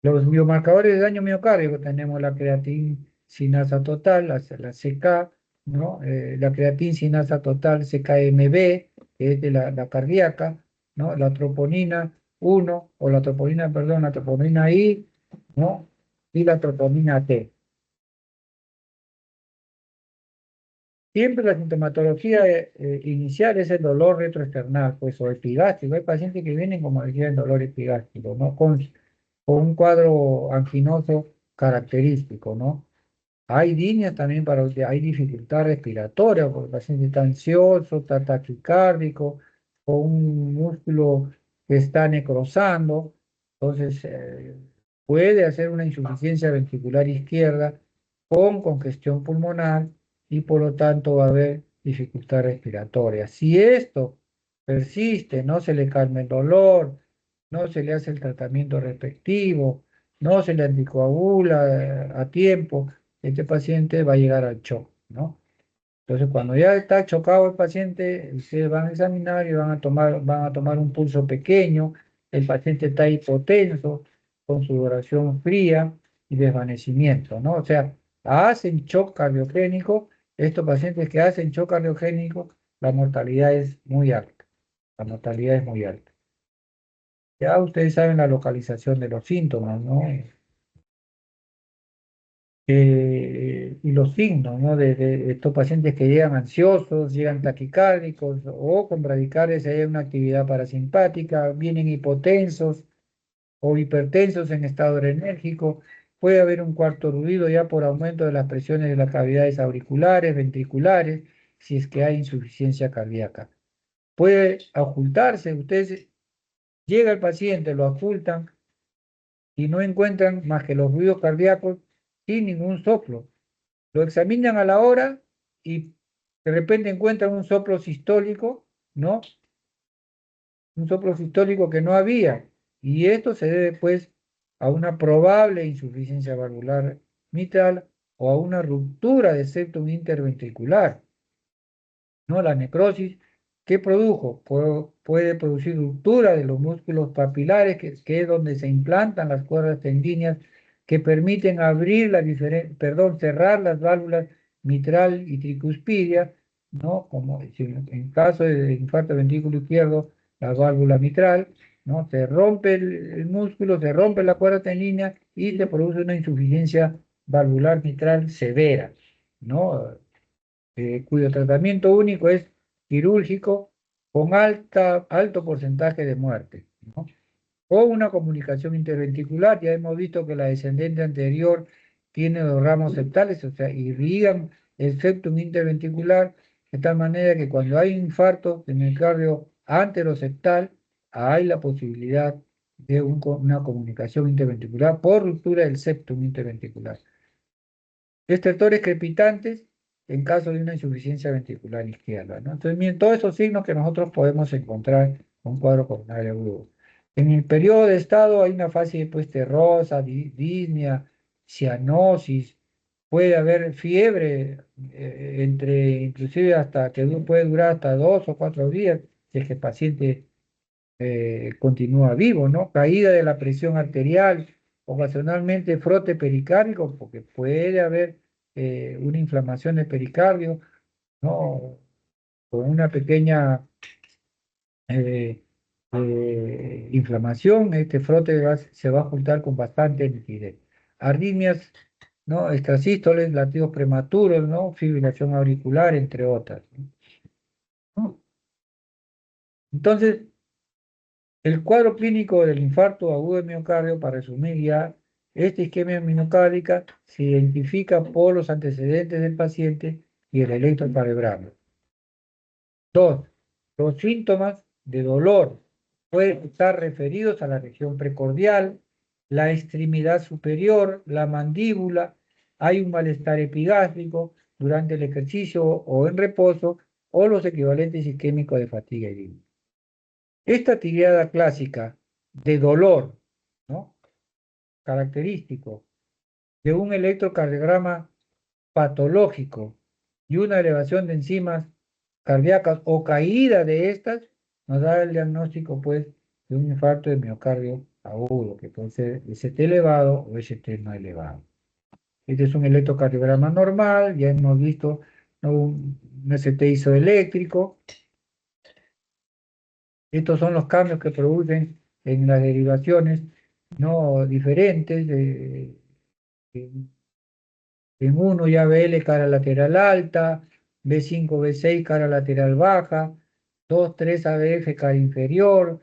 Los biomarcadores de daño miocárdico tenemos la creatinsinasa total, la CK, ¿no? La creatinsinasa total CKMB, que es de la cardíaca, ¿no? La troponina 1, o la troponina, perdón, la troponina I, ¿no? Y la troponina T. Siempre la sintomatología inicial es el dolor retroesternal, pues, o epigástrico. Hay pacientes que vienen, como decía, en dolor epigástrico, ¿no? Con un cuadro anginoso característico, ¿no? Hay líneas también para donde hay dificultad respiratoria, porque el paciente está ansioso, está taquicárdico, con un músculo que está necrosando, entonces puede hacer una insuficiencia ventricular izquierda con congestión pulmonar y por lo tanto va a haber dificultad respiratoria. Si esto persiste, no se le calma el dolor, no se le hace el tratamiento respectivo, no se le anticoagula a tiempo, este paciente va a llegar al shock, ¿no? Entonces, cuando ya está chocado el paciente, ustedes van a examinar y van a tomar un pulso pequeño, el paciente está hipotenso, con sudoración fría y desvanecimiento, ¿no? O sea, hacen shock cardiogénico, estos pacientes que hacen shock cardiogénico, la mortalidad es muy alta, la mortalidad es muy alta. Ya ustedes saben la localización de los síntomas, ¿no? Y los signos, ¿no? De estos pacientes que llegan ansiosos, llegan taquicárdicos o con bradicárdia si hay una actividad parasimpática, vienen hipotensos o hipertensos en estado adrenérgico, puede haber un cuarto ruido ya por aumento de las presiones de las cavidades auriculares, ventriculares, si es que hay insuficiencia cardíaca. Puede ocultarse, ustedes llega el paciente, lo ocultan y no encuentran más que los ruidos cardíacos sin ningún soplo. Lo examinan a la hora y de repente encuentran un soplo sistólico, ¿no? Un soplo sistólico que no había. Y esto se debe, pues, a una probable insuficiencia valvular mitral o a una ruptura de septum interventricular, ¿no? La necrosis, ¿qué produjo? Puede producir ruptura de los músculos papilares, que es donde se implantan las cuerdas tendíneas que permiten abrir cerrar las válvulas mitral y tricuspidia, ¿no? Como si en caso de infarto de ventrículo izquierdo, la válvula mitral, ¿no? Se rompe el músculo, se rompe la cuerda tendínea y se produce una insuficiencia valvular mitral severa, ¿no? Cuyo tratamiento único es quirúrgico con alto porcentaje de muerte, ¿no? O una comunicación interventricular. Ya hemos visto que la descendente anterior tiene dos ramos septales, o sea, irrigan el septum interventricular de tal manera que cuando hay infarto en el cardio anteroseptal, hay la posibilidad de una comunicación interventricular por ruptura del septum interventricular. Estertores crepitantes en caso de una insuficiencia ventricular izquierda, ¿no? Entonces, miren, todos esos signos que nosotros podemos encontrar en un cuadro coronario agudo. En el periodo de estado hay una fase pues, terrosa, disnea, cianosis, puede haber fiebre, inclusive hasta que puede durar hasta 2 o 4 días, si es que el paciente continúa vivo, ¿no? Caída de la presión arterial, ocasionalmente frote pericárdico, porque puede haber una inflamación del pericardio, ¿no? Con una pequeña eh, inflamación, este frote se va a juntar con bastante nitidez. Arritmias ¿no? Extrasístoles, latidos prematuros, ¿no? Fibrilación auricular, entre otras, ¿no? Entonces, el cuadro clínico del infarto agudo de miocardio, para resumir ya, esta isquemia miocárdica se identifica por los antecedentes del paciente y el electrocardiograma. Dos, los síntomas de dolor pueden estar referidos a la región precordial, la extremidad superior, la mandíbula, hay un malestar epigástrico durante el ejercicio o en reposo, o los equivalentes isquémicos de fatiga y esta tirada clásica de dolor, ¿no? Característico de un electrocardiograma patológico y una elevación de enzimas cardíacas o caída de estas, nos da el diagnóstico, pues, de un infarto de miocardio agudo, que puede ser ST elevado o ST no elevado. Este es un electrocardiograma normal, ya hemos visto, ¿no? un ST isoeléctrico. Estos son los cambios que producen en las derivaciones no diferentes. En uno ya BL cara lateral alta, B5, B6 cara lateral baja, 2, 3 ABF cara inferior,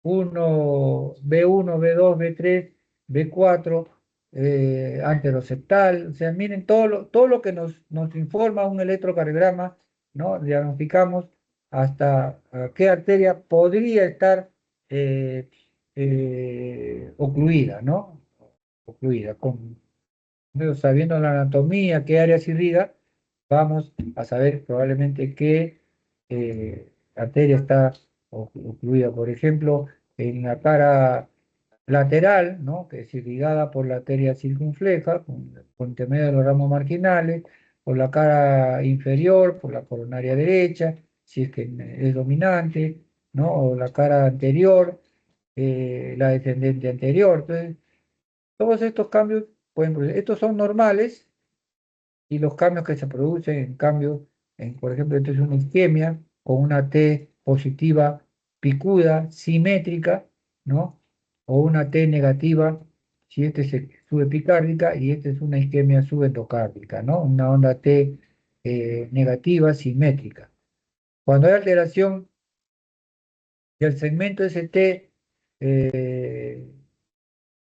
1, B1, B2, B3, B4 anteroseptal. O sea, miren todo lo que nos informa un electrocardiograma, ¿no? Diagnosticamos hasta qué arteria podría estar ocluida, ¿no? Ocluida, sabiendo la anatomía, qué áreas irriga, vamos a saber probablemente qué arteria está ocluida. Por ejemplo, en la cara lateral, ¿no? Que es irrigada por la arteria circunfleja, por intermedio de los ramos marginales, por la cara inferior, por la coronaria derecha, si es que es dominante, ¿no? O la cara anterior, la descendente anterior. Entonces, todos estos cambios pueden producir. Estos son normales y los cambios que se producen, en cambio, por ejemplo, esto es una isquemia con una T positiva picuda, simétrica, ¿no? O una T negativa, si este es subepicárdica y esta es una isquemia subendocárdica, ¿no? Una onda T negativa, simétrica. Cuando hay alteración del segmento ST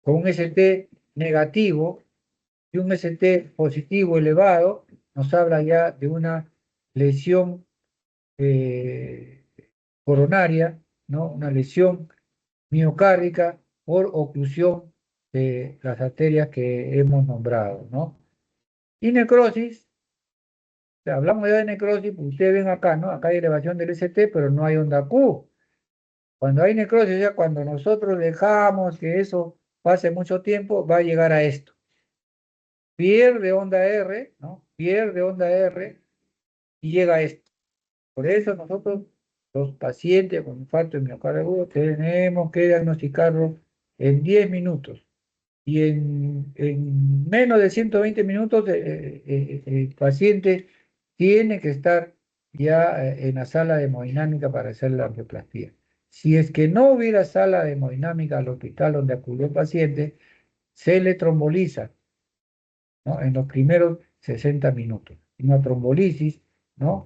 con un ST negativo, y un ST positivo elevado, nos habla ya de una lesión eh, coronaria, ¿no? Una lesión miocárdica por oclusión de las arterias que hemos nombrado, ¿no? Y necrosis, o sea, hablamos ya de necrosis, pues ustedes ven acá, ¿no? Acá hay elevación del ST, pero no hay onda Q. Cuando hay necrosis, o sea, cuando nosotros dejamos que eso pase mucho tiempo, va a llegar a esto. Pierde onda R, ¿no? Pierde onda R y llega a esto. Por eso nosotros, los pacientes con infarto de miocardio agudo, tenemos que diagnosticarlo en 10 minutos. Y en menos de 120 minutos el paciente tiene que estar ya en la sala de hemodinámica para hacer la angioplastia. Si es que no hubiera sala de hemodinámica al hospital donde acudió el paciente, se le tromboliza, ¿no? En los primeros 60 minutos. Una trombolisis, ¿no?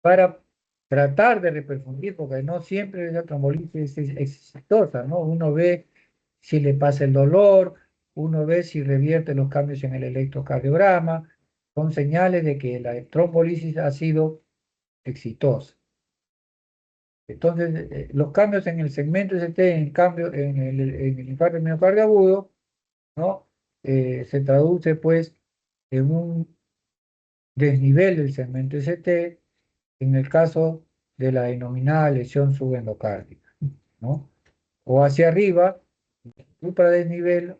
Para tratar de reperfundir, porque no siempre la trombolisis es exitosa, ¿no? Uno ve si le pasa el dolor, uno ve si revierte los cambios en el electrocardiograma, son señales de que la trombolisis ha sido exitosa. Entonces, los cambios en el segmento ST, en cambio, en el infarto de miocardio agudo, ¿no? Se traduce, pues, en un desnivel del segmento ST, en el caso de la denominada lesión subendocárdica, ¿no? O hacia arriba, supradesnivel,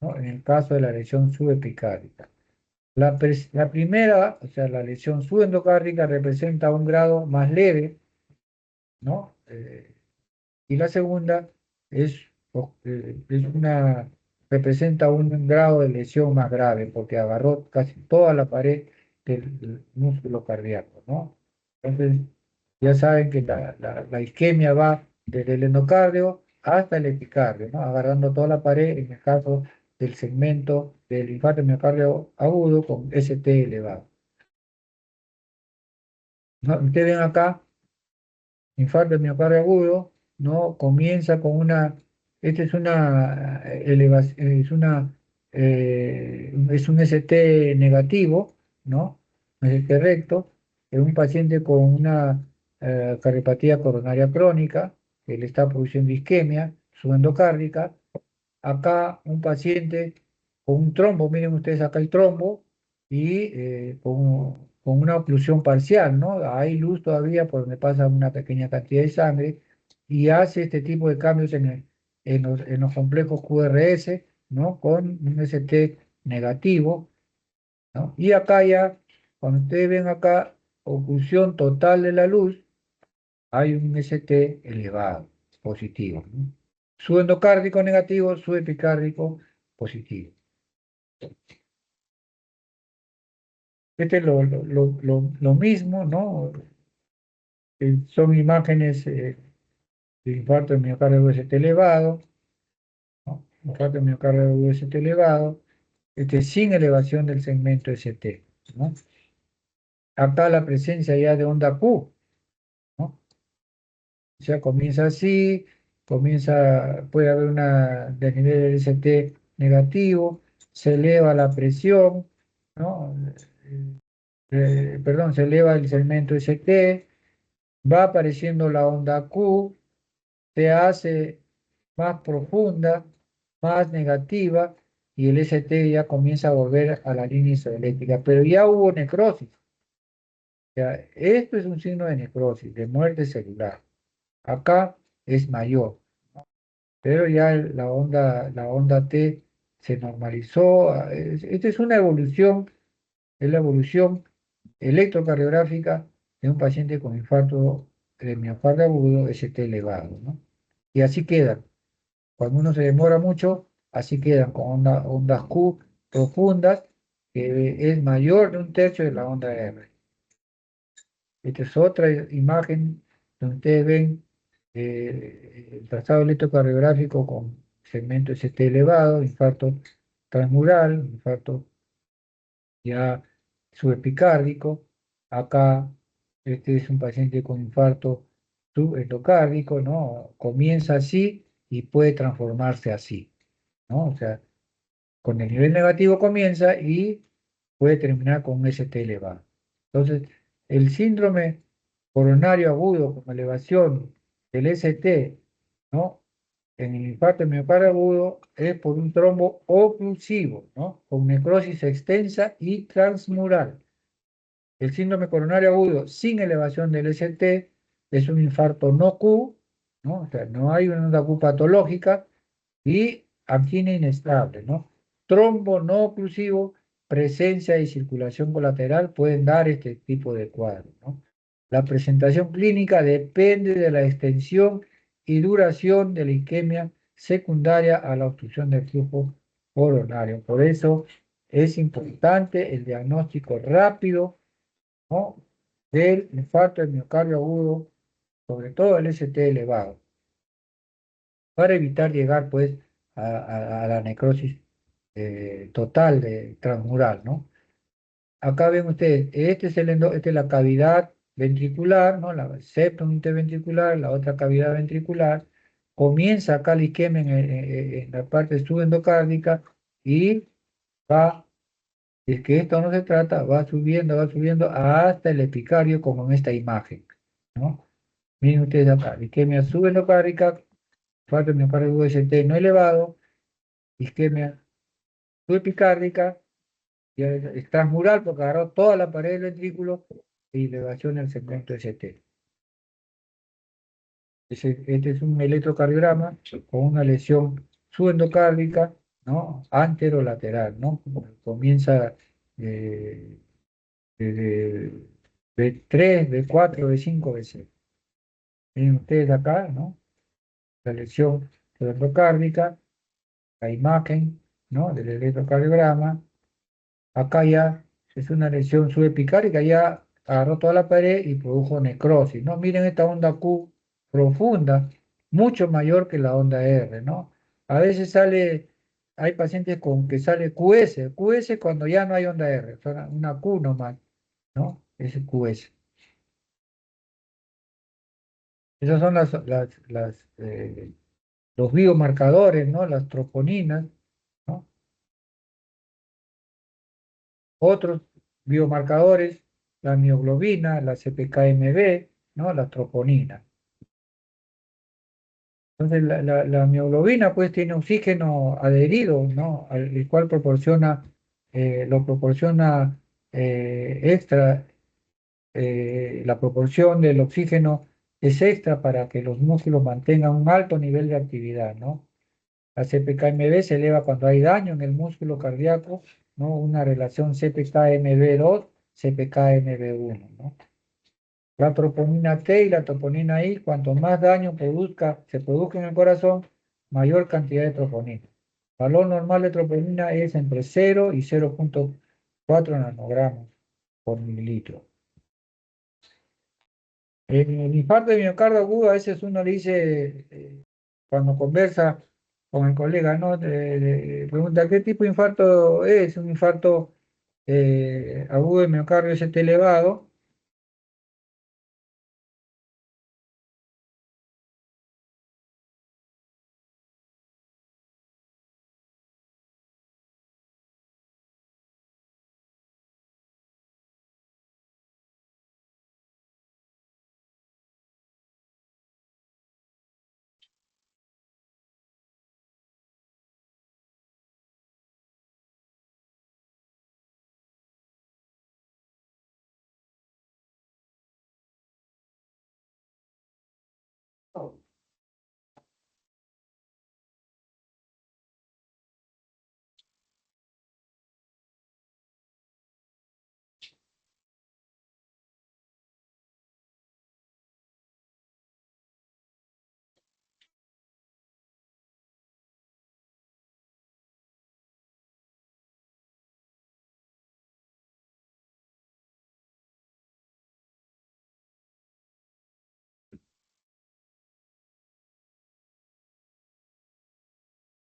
¿no? En el caso de la lesión subepicárdica. La primera, o sea, la lesión subendocárdica representa un grado más leve, ¿no? Y la segunda es, representa un grado de lesión más grave porque agarró casi toda la pared del músculo cardíaco, ¿no? Entonces, ya saben que la isquemia va desde el endocardio hasta el epicardio, ¿no? Agarrando toda la pared en el caso del segmento del infarto de miocardio agudo con ST elevado. ¿No? Ustedes ven acá, infarto de miocardio agudo, ¿no? Comienza con una, esta es una elevación, es un ST negativo, ¿no? Un ST recto, en un paciente con una cardiopatía coronaria crónica, que le está produciendo isquemia subendocárdica. Acá un paciente con un trombo, miren ustedes acá el trombo, y con una oclusión parcial, ¿no? Hay luz todavía por donde pasa una pequeña cantidad de sangre y hace este tipo de cambios en los complejos QRS, ¿no? Con un ST negativo, ¿no? Y acá ya, cuando ustedes ven acá, oclusión total de la luz, hay un ST elevado, positivo, ¿no? Subendocárdico negativo, subepicárdico positivo. Este es lo mismo, ¿no? Son imágenes de infarto de miocardio UST elevado, ¿no? Infarto de miocardio UST elevado, sin elevación del segmento ST, ¿no? Acá la presencia ya de onda Q, ¿no? O sea, comienza así, puede haber una desnivel del ST negativo, se eleva la presión, ¿no? Perdón, se eleva el segmento ST, va apareciendo la onda Q, se hace más profunda, más negativa, y el ST ya comienza a volver a la línea isoeléctrica, pero ya hubo necrosis. O sea, esto es un signo de necrosis, de muerte celular. Acá es mayor, pero ya la onda T se normalizó. Esta es una evolución, es la evolución electrocardiográfica de un paciente con infarto de miocardio agudo ST elevado, ¿no? Y así quedan. Cuando uno se demora mucho, así quedan con ondas Q profundas, que es mayor de un tercio de la onda R. Esta es otra imagen donde ustedes ven el trazado electrocardiográfico con segmento ST elevado, infarto transmural, infarto ya subepicárdico. Acá este es un paciente con infarto subendocárdico, ¿no? Comienza así y puede transformarse así, ¿no? O sea, con el nivel negativo comienza y puede terminar con un ST elevado. Entonces, el síndrome coronario agudo con elevación del ST, ¿no? En el infarto de miocardio agudo es por un trombo oclusivo, ¿no? Con necrosis extensa y transmural. El síndrome coronario agudo sin elevación del ST es un infarto no Q, ¿no? O sea, no hay una onda Q patológica y angina inestable, ¿no? Trombo no oclusivo, presencia y circulación colateral pueden dar este tipo de cuadro, ¿no? La presentación clínica depende de la extensión y duración de la isquemia secundaria a la obstrucción del flujo coronario. Por eso es importante el diagnóstico rápido, ¿no? Del infarto del miocardio agudo, sobre todo el ST elevado, para evitar llegar pues a la necrosis total transmural, ¿no? Acá ven ustedes, esta es la cavidad ventricular, ¿no? La septum interventricular, la otra cavidad ventricular. Comienza acá la isquemia en la parte subendocárdica y va, si es que esto no se trata, va subiendo hasta el epicardio como en esta imagen, ¿no? Miren ustedes acá, isquemia subendocárdica, falta de miocardio UST no elevado, isquemia subepicárdica, y es transmural porque agarró toda la pared del ventrículo y elevación del segmento ST. Este es un electrocardiograma con una lesión subendocárdica, ¿no? Anterolateral, ¿no? Comienza eh, de B3, B4, B5, B6. Miren ustedes acá, ¿no? La lesión subendocárdica, la imagen, ¿no? Del electrocardiograma. Acá ya es una lesión subepicárica, ya agarró toda la pared y produjo necrosis, ¿no? Miren esta onda Q profunda, mucho mayor que la onda R, ¿no? A veces sale hay pacientes con que sale QS, QS cuando ya no hay onda R, son una Q nomás, ¿no? Es el QS. Esos son los biomarcadores, ¿no? Las troponinas, ¿no? Otros biomarcadores, la mioglobina, la CPKMB, ¿no? Las troponinas. Entonces, la mioglobina, pues, tiene oxígeno adherido, ¿no? El cual lo proporciona extra, la proporción del oxígeno es extra para que los músculos mantengan un alto nivel de actividad, ¿no? La CPKMB se eleva cuando hay daño en el músculo cardíaco, ¿no? Una relación CPKMB2, CPKMB1, ¿no? La troponina T y la troponina I, cuanto más daño se produzca en el corazón, mayor cantidad de troponina. El valor normal de troponina es entre 0 y 0,4 nanogramos por mililitro. En el infarto de miocardio agudo, a veces uno le dice, cuando conversa con el colega, ¿no? Pregunta, ¿qué tipo de infarto es? Un infarto agudo de miocardio ST elevado.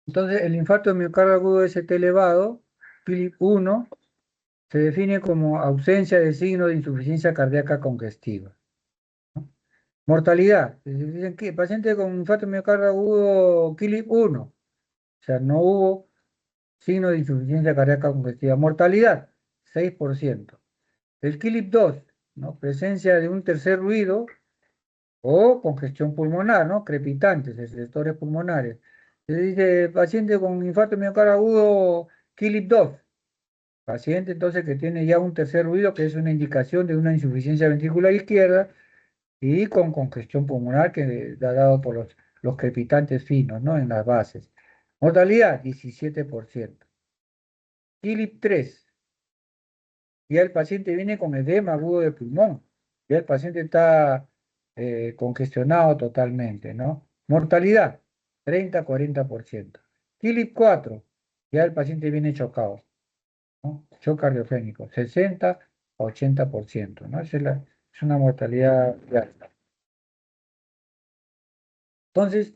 Entonces, el infarto de miocardio agudo ST elevado, Philip 1, se define como ausencia de signo de insuficiencia cardíaca congestiva. Mortalidad. Dicen que paciente con infarto de miocardio agudo, Philip 1, o sea, no hubo signo de insuficiencia cardíaca congestiva. Mortalidad, 6%. El Philip 2, ¿no? Presencia de un tercer ruido o congestión pulmonar, ¿no? Crepitantes, sectores pulmonares. Se dice paciente con infarto miocardio agudo, Philip 2. Paciente entonces que tiene ya un tercer ruido, que es una indicación de una insuficiencia ventricular izquierda y con congestión pulmonar que da dado por los crepitantes finos, ¿no? En las bases. Mortalidad, 17%. Philip 3. Ya el paciente viene con edema agudo de pulmón. Ya el paciente está congestionado totalmente, ¿no? Mortalidad, 30-40%. Philip 4. Ya el paciente viene chocado, ¿no? Shock cardiogénico, 60-80%, ¿no? Es una mortalidad alta. Entonces,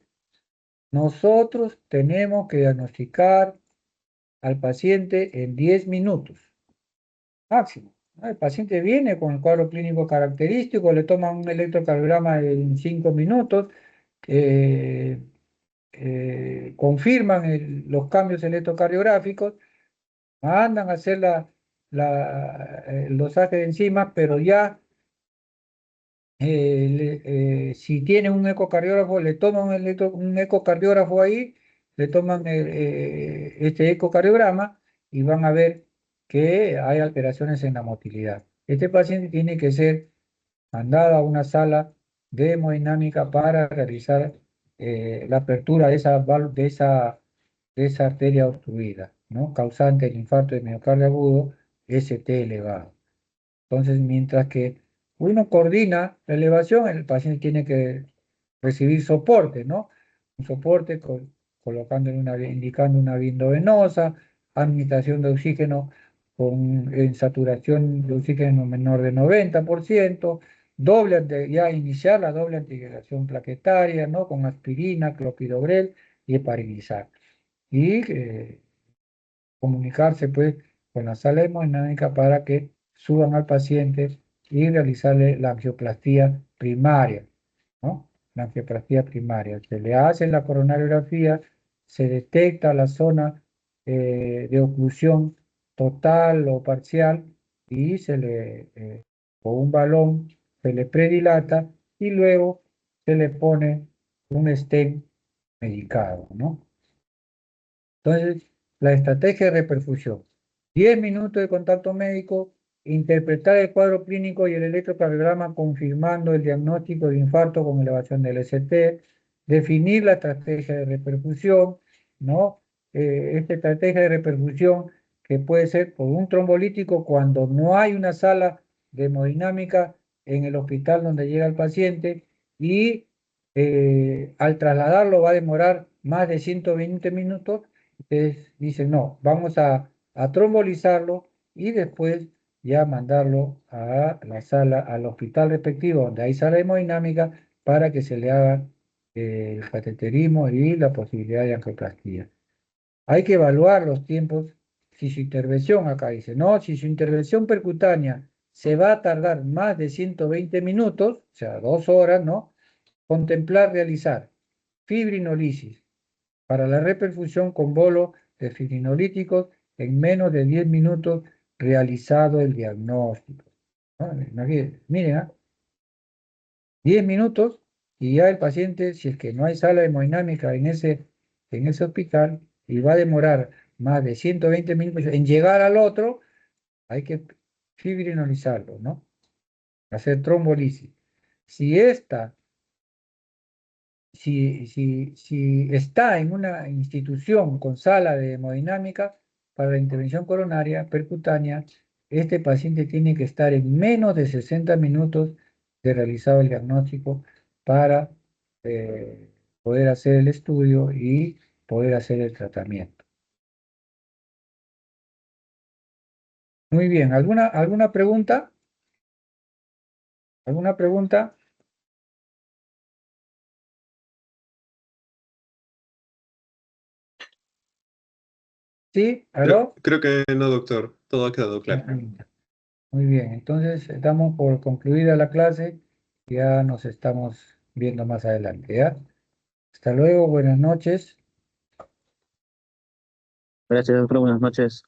nosotros tenemos que diagnosticar al paciente en 10 minutos máximo, ¿no? El paciente viene con el cuadro clínico característico, le toman un electrocardiograma en 5 minutos, eh, confirman los cambios electrocardiográficos, mandan a hacer el dosaje de enzimas, pero ya si tienen un ecocardiógrafo, le toman un ecocardiógrafo ahí, le toman este ecocardiograma y van a ver que hay alteraciones en la motilidad. Este paciente tiene que ser mandado a una sala de hemodinámica para realizar la apertura de esa arteria obstruida, ¿no? Causante del infarto de miocardio agudo, ST elevado. Entonces, mientras que uno coordina la elevación, el paciente tiene que recibir soporte, ¿no? Un soporte indicando una venosa, administración de oxígeno en saturación de oxígeno menor de 90%, ya iniciar la doble antiagregación plaquetaria, ¿no? Con aspirina, clopidogrel y heparinizar. y comunicarse pues con la sala hemodinámica para que suban al paciente y realizarle la angioplastía primaria, ¿no? La angioplastía primaria. Se le hace la coronariografía, se detecta la zona de oclusión total o parcial y con un balón se le predilata y luego se le pone un stent medicado, ¿no? Entonces, la estrategia de reperfusión. 10 minutos de contacto médico, interpretar el cuadro clínico y el electrocardiograma confirmando el diagnóstico de infarto con elevación del ST, definir la estrategia de reperfusión, ¿no? Esta estrategia de reperfusión que puede ser por un trombolítico cuando no hay una sala de hemodinámica en el hospital donde llega el paciente y al trasladarlo va a demorar más de 120 minutos. Ustedes dicen, no, vamos a trombolizarlo y después ya mandarlo a la sala, al hospital respectivo, donde hay sala hemodinámica, para que se le haga el cateterismo y la posibilidad de angioplastía. Hay que evaluar los tiempos, si su intervención, acá dice, no, si su intervención percutánea se va a tardar más de 120 minutos, o sea, 2 horas, ¿no? Contemplar realizar fibrinolisis para la reperfusión con bolo de fibrinolíticos en menos de 10 minutos realizado el diagnóstico. ¿No? Miren, 10 minutos y ya el paciente, si es que no hay sala hemodinámica en ese hospital y va a demorar más de 120 minutos en llegar al otro, hay que fibrinolizarlo, ¿no? Hacer trombolisis. Si esta si está en una institución con sala de hemodinámica para la intervención coronaria percutánea, este paciente tiene que estar en menos de 60 minutos de realizado el diagnóstico para eh, poder hacer el estudio y poder hacer el tratamiento. Muy bien, ¿alguna pregunta? ¿Alguna pregunta? ¿Sí? ¿Aló? Creo que no, doctor. Todo ha quedado claro. Muy bien, entonces damos por concluida la clase, ya nos estamos viendo más adelante, ¿ya? Hasta luego, buenas noches. Gracias, doctor. Buenas noches.